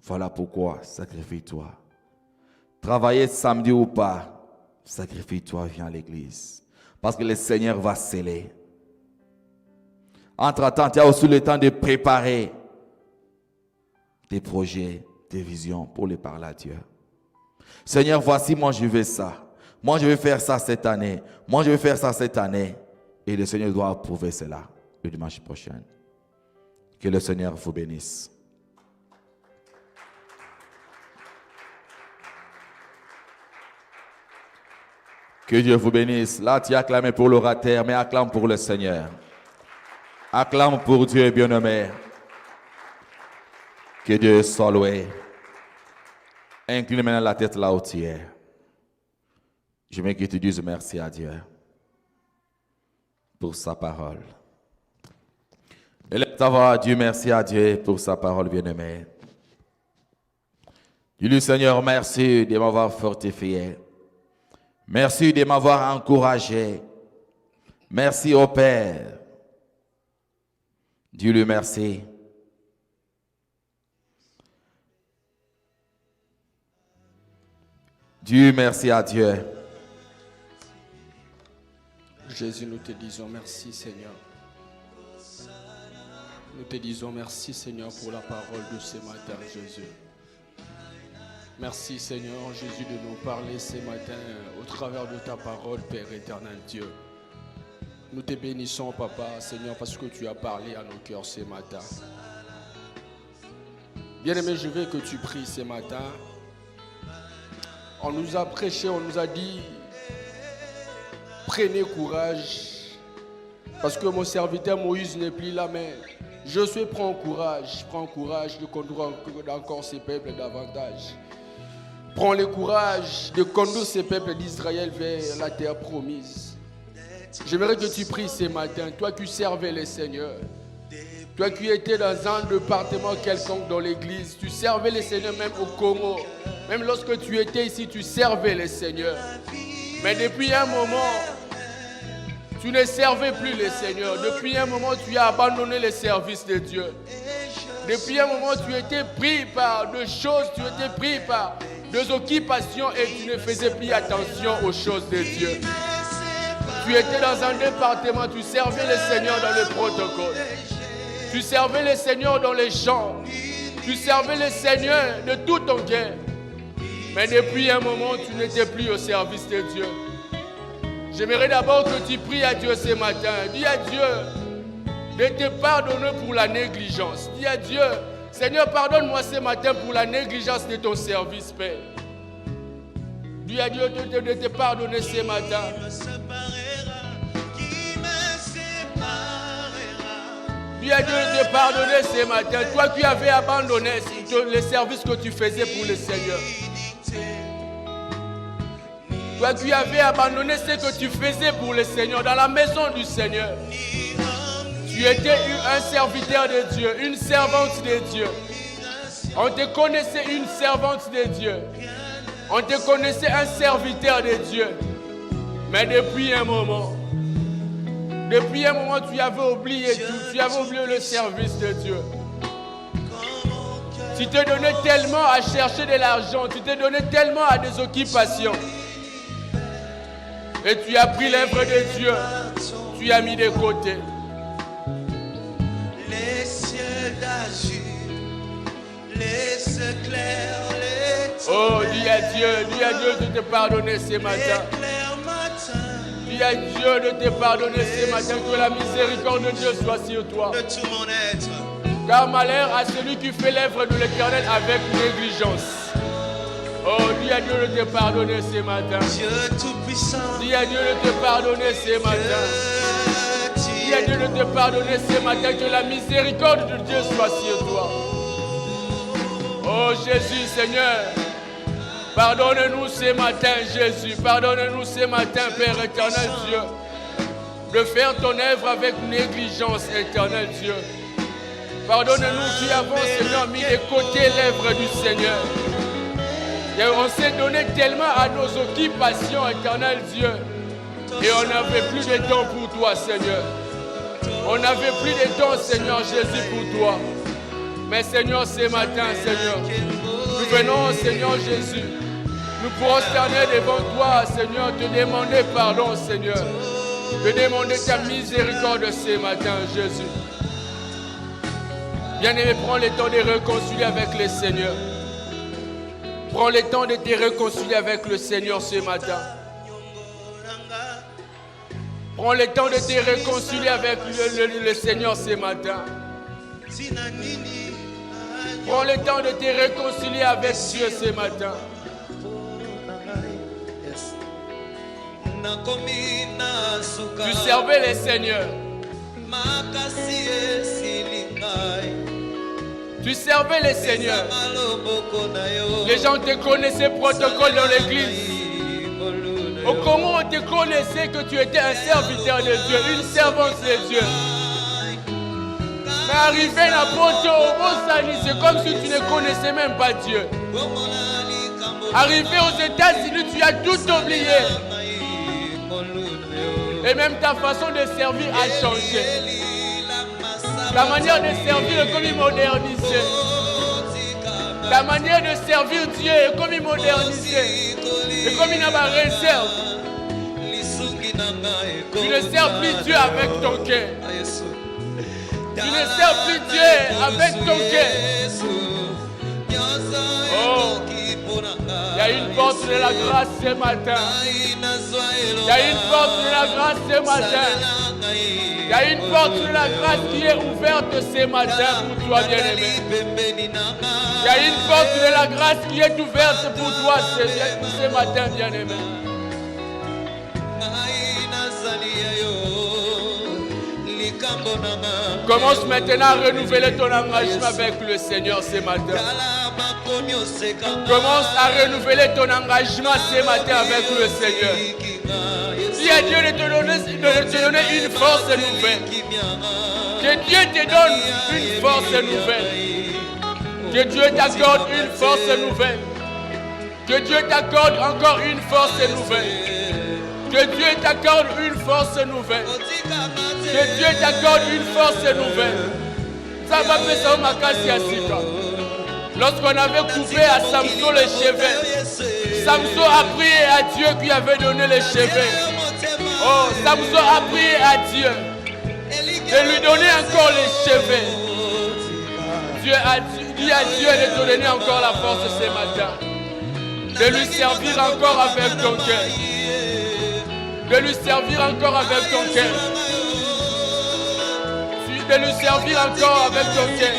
Voilà pourquoi, sacrifie-toi. Travailler samedi ou pas, sacrifie-toi, viens à l'église. Parce que le Seigneur va sceller. Entre-temps, tu as aussi le temps de préparer tes projets, tes visions pour les parler à Dieu. Seigneur, voici, moi je veux ça. Moi je vais faire ça cette année. Moi je vais faire ça cette année. Et le Seigneur doit approuver cela le dimanche prochain. Que le Seigneur vous bénisse. Que Dieu vous bénisse. Là, tu as acclamé pour l'orateur, mais acclame pour le Seigneur. Acclame pour Dieu bien-aimé. Que Dieu soit loué. Incline maintenant la tête là où tu es. Je veux que tu dises merci à Dieu pour sa parole. Élève ta voix, Dieu, merci à Dieu pour sa parole, bien-aimé. Dis-lui, Seigneur, merci de m'avoir fortifié. Merci de m'avoir encouragé. Merci au Père. Dis-lui merci. Dieu, merci à Dieu. Jésus, nous te disons merci, Seigneur. Nous te disons merci, Seigneur, pour la parole de ce matin, Jésus. Merci, Seigneur, Jésus, de nous parler ce matin au travers de ta parole, Père éternel Dieu. Nous te bénissons, Papa, Seigneur, parce que tu as parlé à nos cœurs ce matin. Bien-aimé, je veux que tu pries ce matin. On nous a prêché, on nous a dit, prenez courage, parce que mon serviteur Moïse n'est plus là, mais Josué prend courage de conduire encore ces peuples davantage. Prends le courage de conduire ces peuples d'Israël vers la terre promise. J'aimerais que tu pries ce matin, toi qui servais le Seigneur, toi qui étais dans un département quelconque dans l'église, tu servais le Seigneur même au Congo, même lorsque tu étais ici, tu servais le Seigneur. Mais depuis un moment, tu ne servais plus le Seigneur. Depuis un moment, tu as abandonné le service de Dieu. Depuis un moment, tu étais pris par des choses, tu étais pris par des occupations et tu ne faisais plus attention aux choses de Dieu. Tu étais dans un département, tu servais le Seigneur dans le protocole. Tu servais le Seigneur dans les champs. Tu servais le Seigneur de tout ton cœur. Mais depuis un moment, tu n'étais plus au service de Dieu. J'aimerais d'abord que tu pries à Dieu ce matin. Dis à Dieu de te pardonner pour la négligence. Dis à Dieu, Seigneur, pardonne-moi ce matin pour la négligence de ton service, Père. Dis à Dieu de te pardonner ce matin. Dis à Dieu de te pardonner ce matin. Toi qui avais abandonné le service que tu faisais pour le Seigneur. Toi qui avais abandonné ce que tu faisais pour le Seigneur dans la maison du Seigneur. Tu étais un serviteur de Dieu, une servante de Dieu. On te connaissait une servante de Dieu. On te connaissait un serviteur de Dieu. Mais depuis un moment, tu avais oublié tout. Tu avais oublié le service de Dieu. Tu t'es donné tellement à chercher de l'argent. Tu t'es donné tellement à des occupations. Et tu as pris l'œuvre de Dieu. Tu as mis de côté. Les cieux d'azur, les éclairs, les oh, dis à Dieu de te pardonner ce matin. Dis à Dieu de te pardonner ce matin, que la miséricorde de Dieu soit sur toi. de tout mon être. Car malheur à celui qui fait l'œuvre de l'Éternel avec négligence. Oh, dis à Dieu de te pardonner ce matin. Dieu tout-puissant, Dis à Dieu de te pardonner ce matin. Dis à Dieu de te pardonner ce matin, que la miséricorde de Dieu soit sur toi. Oh Jésus, Seigneur, pardonne-nous ce matin, Jésus. Pardonne-nous ce matin, Père éternel Dieu, de faire ton œuvre avec négligence, éternel Dieu. Pardonne-nous qui avons, Seigneur, mis de côté l'œuvre du Seigneur. Et on s'est donné tellement à nos occupations, éternel Dieu. Et on n'avait plus de temps pour toi, Seigneur. On n'avait plus de temps, Seigneur Jésus, pour toi. Mais Seigneur, ce matin, Seigneur, nous venons, Seigneur Jésus, nous prosterner devant toi, Seigneur, te demander pardon, Seigneur. Te demander ta miséricorde ce matin, Jésus. Bien-aimé, prends le temps de réconcilier avec le Seigneur. Prends le temps de te réconcilier avec le Seigneur ce matin. Prends le temps de te réconcilier avec le Seigneur ce matin. Prends le temps de te réconcilier avec Dieu ce matin. Tu servais le Seigneur. Tu servais les seigneurs. Les gens te connaissaient protocole dans l'église. Au Congo, on te connaissait que tu étais un serviteur de Dieu, une servante de Dieu. Mais arrivé à Poto, c'est comme si tu ne connaissais même pas Dieu. Arrivé aux États-Unis, tu as tout oublié. Et même ta façon de servir a changé. Ta manière de servir est comme modernisée. Ta manière de servir Dieu est comme modernisée. Et comme il n'a pas réserve. Tu ne sers plus Dieu avec ton cœur. Tu ne sers plus Dieu avec ton cœur. Oh, il y a une porte de la grâce ce matin. Il y a une porte de la grâce ce matin. Il y a une porte de la grâce qui est ouverte ce matin pour toi, bien-aimé. Il y a une porte de la grâce qui est ouverte pour toi ce matin, bien-aimé. Commence maintenant à renouveler ton engagement avec le Seigneur ce matin. Commence à renouveler ton engagement ce matin avec le Seigneur. Dis à Dieu de te donner une force nouvelle. Que Dieu te donne une force nouvelle. Que Dieu t'accorde une force nouvelle. Que Dieu t'accorde encore une force nouvelle. Que Dieu t'accorde une force nouvelle. Que Dieu t'accorde une force nouvelle. Ça va faire ça au Makasi à Sika. Lorsqu'on avait coupé à Samson les cheveux, Samson a prié à Dieu qui avait donné les cheveux. Oh, Samson a prié à Dieu de lui donner encore les cheveux. Dieu a dit à Dieu de te donner encore la force ce matin. De lui servir encore avec ton cœur. De lui servir encore avec ton cœur. De lui servir encore avec ton cœur.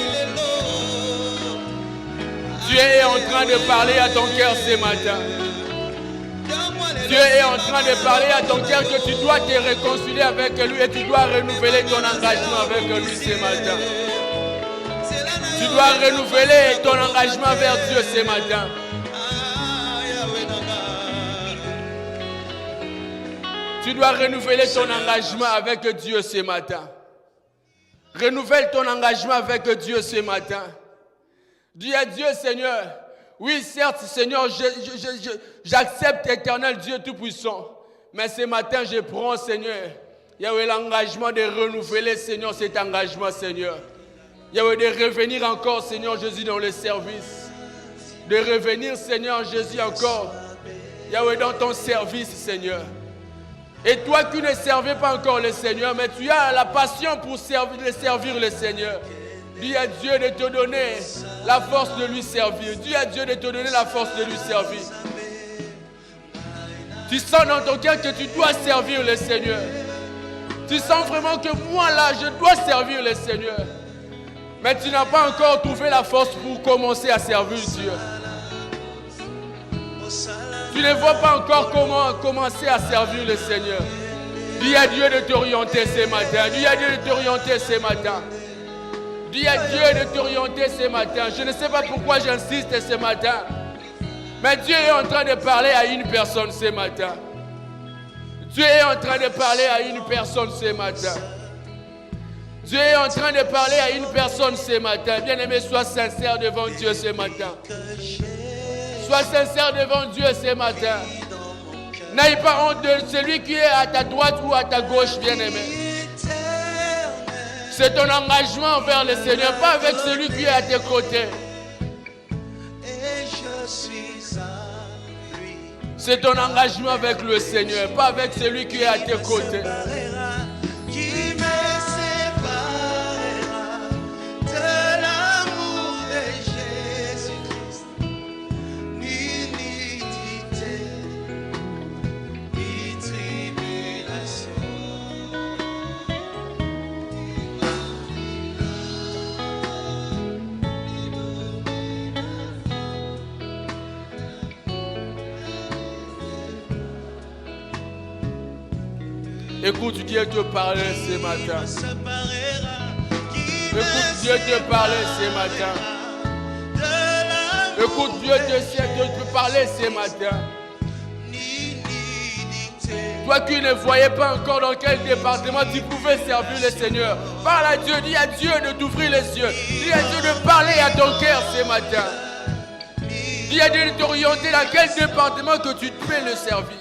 Dieu est en train de parler à ton cœur ce matin. Dieu est en train de parler à ton cœur que tu dois te réconcilier avec lui et tu dois renouveler ton engagement avec lui ce matin. Tu dois renouveler ton engagement vers Dieu ce matin. Tu dois renouveler ton engagement avec Dieu ce matin. Renouvelle ton engagement avec Dieu ce matin. Dis à Dieu, Seigneur, oui, certes, Seigneur, j'accepte éternel Dieu Tout-Puissant. Mais ce matin, je prends, Seigneur, Yahweh, l'engagement de renouveler, Seigneur, cet engagement, Seigneur. Yahweh, de revenir encore, Seigneur Jésus, dans le service. De revenir, Seigneur Jésus, encore, Yahweh, dans ton service, Seigneur. Et toi qui ne servais pas encore le Seigneur, mais tu as la passion pour servir le Seigneur. Dis à Dieu de te donner la force de lui servir. Dis à Dieu de te donner la force de lui servir. Tu sens dans ton cœur que tu dois servir le Seigneur. Tu sens vraiment que moi là, je dois servir le Seigneur. Mais tu n'as pas encore trouvé la force pour commencer à servir Dieu. Tu ne vois pas encore comment commencer à servir le Seigneur. Dis à Dieu de t'orienter ce matin. Dis à Dieu de t'orienter ce matin. Dis à Dieu de t'orienter ce matin. Je ne sais pas pourquoi j'insiste ce matin. Mais Dieu est en train de parler à une personne ce matin. Dieu est en train de parler à une personne ce matin. Dieu est en train de parler à une personne ce matin. Bien-aimé, sois sincère devant Dieu ce matin. Sois sincère devant Dieu ce matin. N'aie pas honte de celui qui est à ta droite ou à ta gauche, bien-aimé. C'est ton engagement envers le Seigneur, pas avec celui qui est à tes côtés. C'est ton engagement avec le Seigneur, pas avec celui qui est à tes côtés. Qui me séparera de l'amour de Jésus-Christ? Ni nudité, ni tribulation. Écoute Dieu te parler ce matin. Séparera, qui me Écoute Dieu te parler ce matin. séparera Écoute, Dieu te parler ce matin. Toi qui ne voyais pas encore dans quel département tu pouvais servir le Seigneur, parle à Dieu, dis à Dieu de t'ouvrir les yeux. Dis à Dieu de parler à ton cœur ce matin. Dis à Dieu de t'orienter dans quel département que tu peux le servir.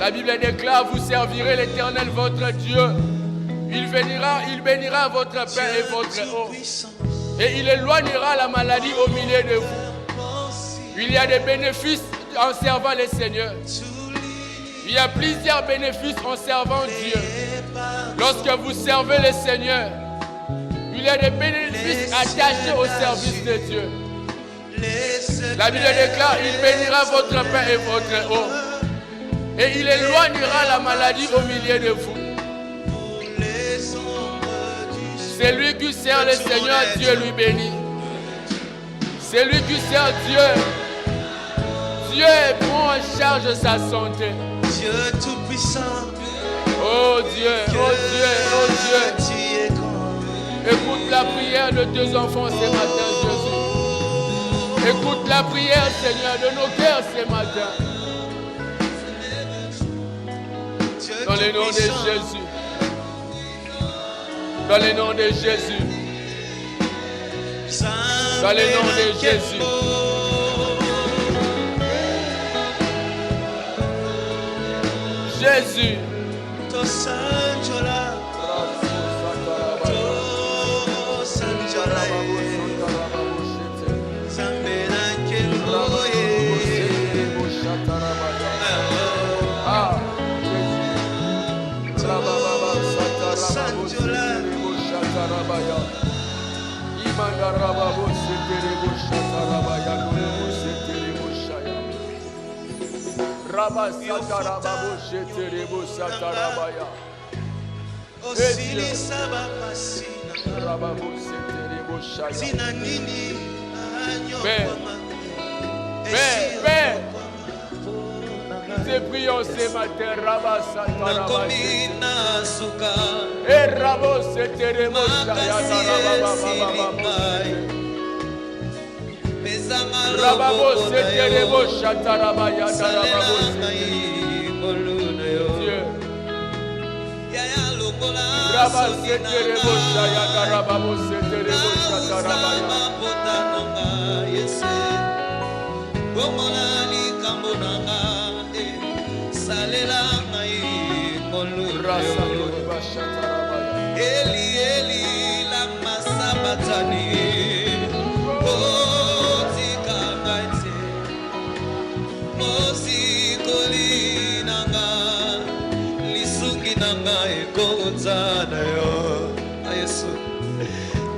La Bible déclare, vous servirez l'Éternel votre Dieu. Il bénira votre pain et votre eau. Et il éloignera la maladie au milieu de vous. Il y a des bénéfices en servant le Seigneur. Il y a plusieurs bénéfices en servant Dieu. Lorsque vous servez le Seigneur, il y a des bénéfices attachés au service de Dieu. La Bible déclare, il bénira votre pain et votre eau. Et il éloignera la maladie au milieu de vous. C'est lui qui sert le Seigneur, Dieu lui bénit. C'est lui qui sert Dieu. Dieu prend en charge sa santé. Dieu tout-puissant. Oh Dieu, oh Dieu, oh Dieu. Tu es grand. Écoute la prière de tes enfants ce matin, Jésus. Écoute la prière, Seigneur, de nos cœurs ce matin. Dans le nom de Jésus. Dans le nom de Jésus. Dans le nom de Jésus. Jésus. Père, te prions ce matin, Rabba Satarabaya. Et Rabbo Seteremoshaya, Rababo Seteremoshaya, Tarabaya, Dieu. Rabba Seteremoshaya, Rababo Seteremoshaya, Tarabaya. Eli, Eli, lama sabatani. Oh, tikagaite. Mosi koli nanga. Lisungi nanga ekotana yo. Yesu.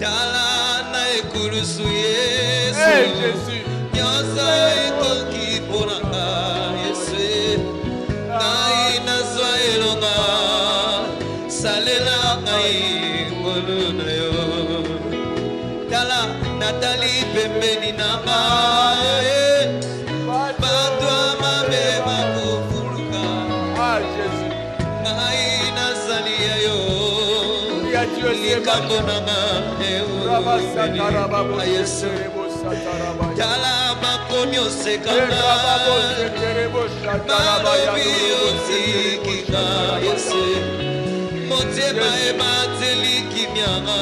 Dala na ekurusu Yesu. Hey, Jésus. Nyosa ekoki ponanga Yesu. Naina zwaelonga. Salela ngai ngoluna yo. Dala Nathalie pembeni nanga. Batwa mabe makufuluka. Ah, Jésus. Ngai nazalia yo. Prie à Dieu ce Likambo matin. nanga Rabba Satarababo Yesu. Seteremoshaya. Dala makomi osekanga. Rababo Seteremoshaya, Tarabaya, Malobi otikika Yesu. Motema emateli kimyanga.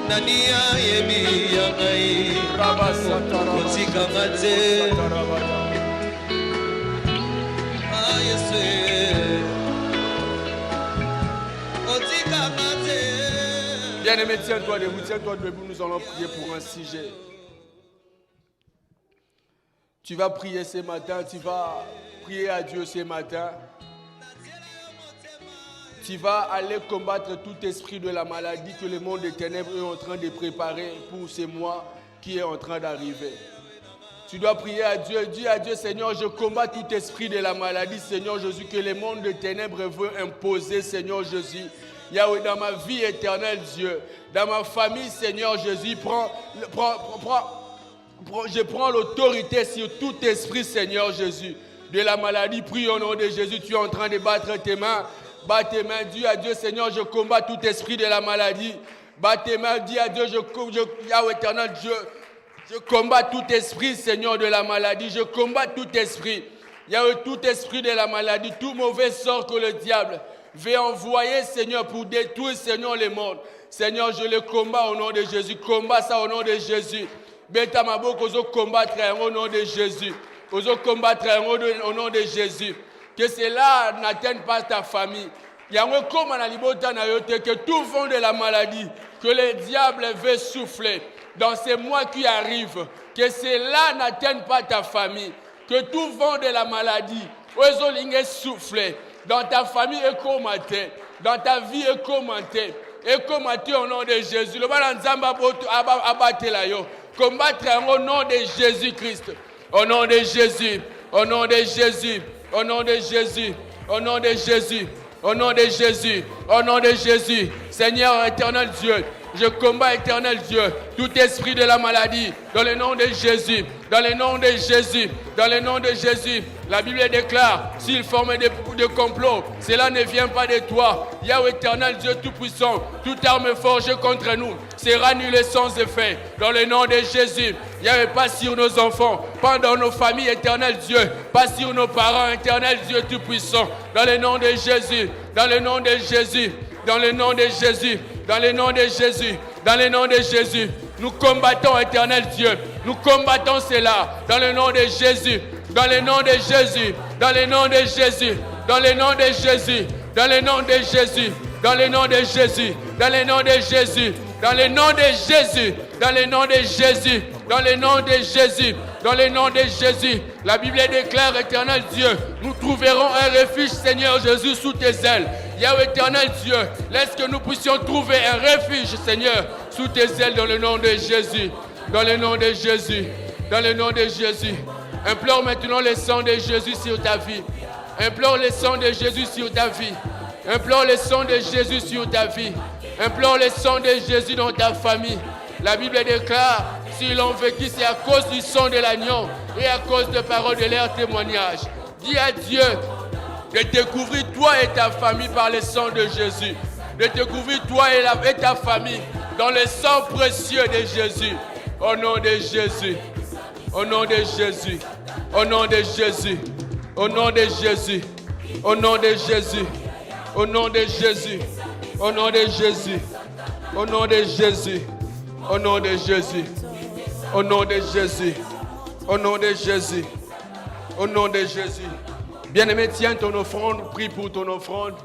Nani ayebi yangai. Rabba Satarabaya. Otikanga te. Ah Yesu. Otikanga te. Bien-aimé, tiens-toi debout, nous allons prier pour un sujet. Tu vas prier ce matin, tu vas prier à Dieu ce matin. Tu vas aller combattre tout esprit de la maladie que le monde des ténèbres est en train de préparer pour ce mois qui est en train d'arriver. Tu dois prier à Dieu, dis à Dieu, Seigneur, je combats tout esprit de la maladie, Seigneur Jésus, que le monde des ténèbres veut imposer, Seigneur Jésus. Yahweh, dans ma vie éternelle, Dieu, dans ma famille, Seigneur Jésus, je prends l'autorité sur tout esprit, Seigneur Jésus, de la maladie. Prie au nom de Jésus, tu es en train de battre tes mains. Bats tes mains, dis à Dieu, Seigneur, je combats tout esprit de la maladie. Bat tes mains, dis à Dieu, Yahweh éternel, je combats tout esprit, Seigneur, de la maladie. Je combats tout esprit. Yahweh, tout esprit de la maladie, tout mauvais sort que le diable veut envoyer, Seigneur, pour détruire, Seigneur, le monde. Seigneur, je le combats au nom de Jésus. Combat ça au nom de Jésus. Beta maboko ozo combattre au nom de Jésus. Ozo combattre au nom de Jésus. Que cela n'atteigne pas ta famille. Yahweh, comme on a libota na yote, que tout vent de la maladie, que le diable veut souffler dans ces mois qui arrivent, que cela n'atteigne pas ta famille. Que tout vent de la maladie, ozo lingue souffler dans ta famille et commenter, dans ta vie et commenter. Et combattre au nom de Jésus. Le balanzamba abattre la yo. Combattre au nom de Jésus-Christ. Au nom de Jésus. Au nom de Jésus. Au nom de Jésus. Au nom de Jésus. Au nom de Jésus. Au nom de Jésus. Seigneur éternel Dieu. Je combats éternel Dieu. Tout esprit de la maladie. Dans le nom de Jésus. Dans le nom de Jésus. Dans le nom de Jésus. La Bible déclare, s'il forme des complots, cela ne vient pas de toi. Yahweh éternel Dieu Tout-Puissant, toute arme forgée contre nous sera annulée sans effet. Dans le nom de Jésus, Yahweh, pas sur nos enfants, pas dans nos familles, éternel Dieu, pas sur nos parents, éternel Dieu Tout-Puissant. Dans le nom de Jésus, dans le nom de Jésus, dans le nom de Jésus, dans le nom de Jésus, dans le nom de Jésus. Nous combattons, éternel Dieu, nous combattons cela dans le nom de Jésus. Dans le nom de Jésus, dans le nom de Jésus, dans le nom de Jésus, dans le nom de Jésus, dans le nom de Jésus, dans le nom de Jésus, dans le nom de Jésus, dans le nom de Jésus, dans le nom de Jésus, dans le nom de Jésus. La Bible déclare, éternel Dieu, nous trouverons un refuge, Seigneur Jésus, sous tes ailes. Yahweh éternel Dieu, laisse que nous puissions trouver un refuge, Seigneur, sous tes ailes, dans le nom de Jésus, dans le nom de Jésus, dans le nom de Jésus. Implore maintenant le sang de Jésus sur ta vie. Implore le sang de Jésus sur ta vie. Implore le sang de Jésus sur ta vie. Implore le sang de Jésus dans ta famille. La Bible déclare, s'ils l'ont vécu, c'est à cause du sang de l'agneau et à cause de paroles de leur témoignage. Dis à Dieu de découvrir toi et ta famille par le sang de Jésus. De découvrir toi et ta famille dans le sang précieux de Jésus. Au nom de Jésus. Au nom de Jésus, au nom de Jésus, au nom de Jésus, au nom de Jésus, au nom de Jésus, au nom de Jésus, au nom de Jésus, au nom de Jésus, au nom de Jésus, au nom de Jésus, au nom de Jésus. Bien-aimé, tiens ton offrande, prie pour ton offrande.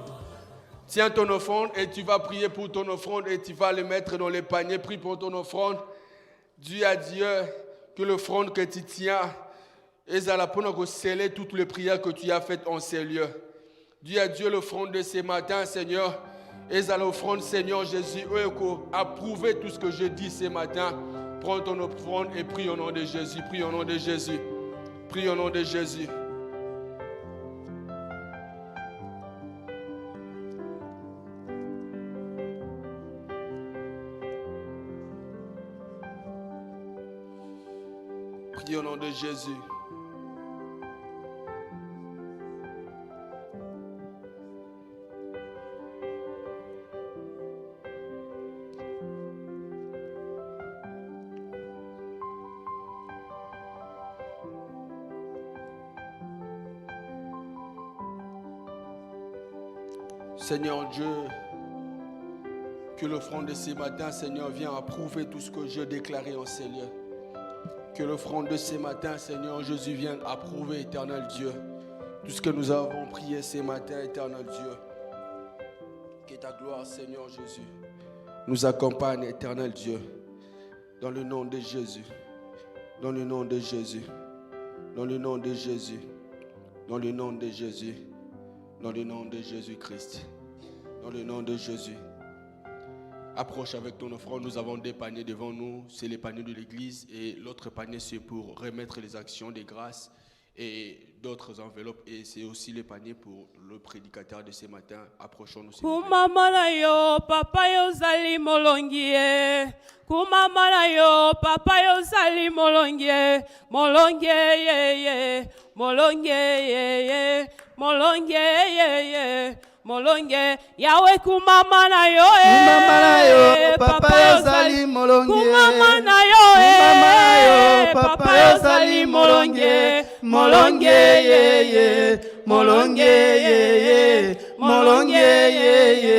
Tiens ton offrande et tu vas prier pour ton offrande et tu vas le mettre dans les paniers. Prie pour ton offrande. Dis à Dieu que l'offrande que tu tiens est à la peine de sceller toutes les prières que tu as faites en ces lieux. Dis à Dieu l'offrande de ce matin, Seigneur, est à l'offrande, Seigneur Jésus, approuver tout ce que je dis ce matin. Prends ton offrande et prie au nom de Jésus, prie au nom de Jésus, prie au nom de Jésus. Prie au nom de Jésus. Seigneur Dieu, que l'offrande de ce matin, Seigneur, vienne approuver tout ce que je déclarais en ces lieux. Que l'offrande de ce matin, Seigneur Jésus, vienne approuver, éternel Dieu, tout ce que nous avons prié ce matin, éternel Dieu. Que ta gloire, Seigneur Jésus, nous accompagne, éternel Dieu, dans le nom de Jésus, dans le nom de Jésus, dans le nom de Jésus, dans le nom de Jésus, dans le nom de Jésus-Christ, dans le nom de Jésus. Approche avec ton offrande, nous avons des paniers devant nous, c'est les paniers de l'église et l'autre panier c'est pour remettre les actions des grâces et d'autres enveloppes et c'est aussi les paniers pour le prédicateur de ce matin. Approchons-nous. Kumamana yo papa yo zali molongie. Kumamana yo papa yo zali molongie. Molongie ye ye. Molongie ye ye. Molongie ye ye. molonge yawe kumama na yo Kumama na yo, papa yozali molonge. kumama na yo Kumama na yo, papa yozali molonge molonge ye ye molonge ye ye molonge ye ye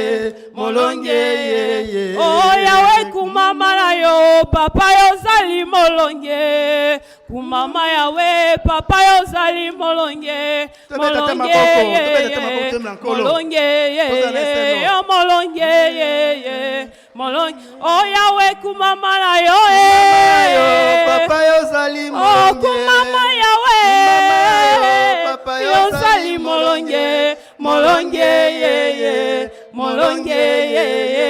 molonge ye ye oh yawe kumama na yo papa yozali molonge kumama yawe papa yozali molonge molonge ye ye molonge ye ye molonge ye ye molonge oh yawe kumama na yo Papa yozali oh molonge. kumama yawe Papa yozali molonge molonge ye ye molonge ye ye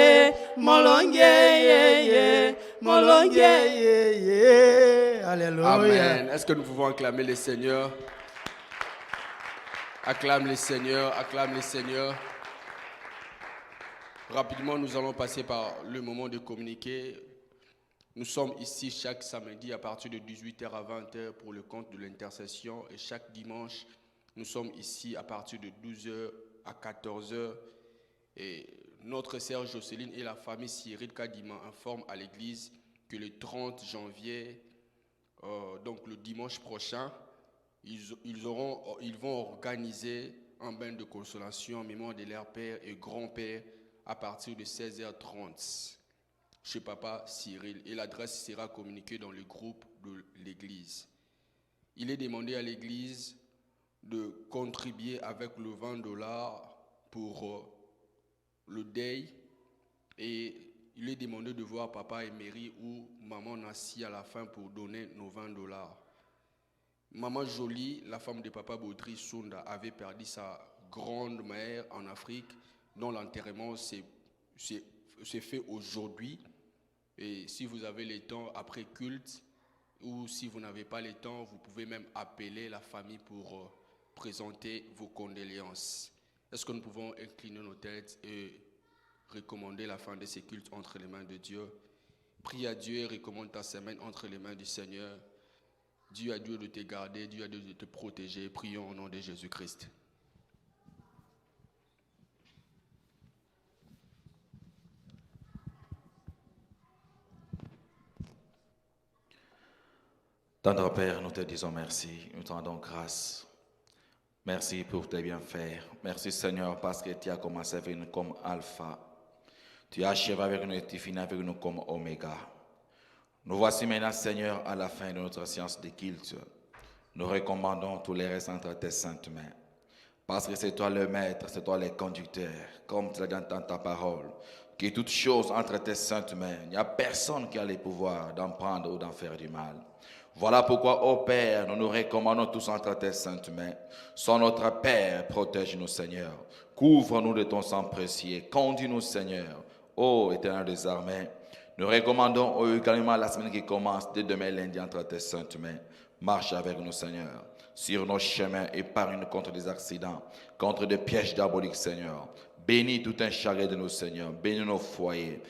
molonge ye ye molonge Alléluia. Amen. Est-ce que nous pouvons acclamer le Seigneur? Acclame le Seigneur, acclame le Seigneur. Rapidement, nous allons passer par le moment de communiquer. Nous sommes ici chaque samedi à partir de 18h à 20h pour le compte de l'intercession. Et chaque dimanche, nous sommes ici à partir de 12h à 14h. Et notre sœur Jocelyne et la famille Cyril Kadima informent à l'église que le 30 janvier, donc le dimanche prochain, ils vont organiser un bain de consolation en mémoire de leur père et grand-père à partir de 16h30 chez papa Cyril. Et l'adresse sera communiquée dans le groupe de l'église. Il est demandé à l'église de contribuer avec le $20 pour le deuil, et il est demandé de voir papa Emery ou maman Nassi à la fin pour donner nos $20. Maman Jolie, la femme de papa Baudry Sunda, avait perdu sa grande-mère en Afrique, dont l'enterrement s'est fait aujourd'hui. Et si vous avez le temps après culte, ou si vous n'avez pas le temps, vous pouvez même appeler la famille pour présenter vos condoléances. Est-ce que nous pouvons incliner nos têtes et recommander la fin de ces cultes entre les mains de Dieu? Prie à Dieu et recommande ta semaine entre les mains du Seigneur. Dieu a Dieu de te garder, Dieu a Dieu de te protéger. Prions au nom de Jésus-Christ. Tendre Père, nous te disons merci, nous te rendons grâce. Merci pour tes bienfaits. Merci Seigneur parce que tu as commencé avec nous comme Alpha. Tu as achevé avec nous et tu finis avec nous comme Oméga. Nous voici maintenant Seigneur à la fin de notre séance de culte. Nous recommandons tous les restes entre tes saintes mains. Parce que c'est toi le maître, c'est toi le conducteur, comme tu l'as dit dans ta parole. Que toutes choses entre tes saintes mains, il n'y a personne qui a le pouvoir d'en prendre ou d'en faire du mal. Voilà pourquoi, ô Père, nous nous recommandons tous entre tes saintes mains. Sois notre Père, protège-nous, Seigneur. Couvre-nous de ton sang précieux. Conduis-nous, Seigneur. Ô Éternel des armées, nous recommandons également la semaine qui commence dès demain lundi entre tes saintes mains. Marche avec nous, Seigneur, sur nos chemins, épargne-nous contre des accidents, contre des pièges diaboliques, Seigneur. Bénis tout un chagrin de nous, Seigneur. Bénis nos foyers.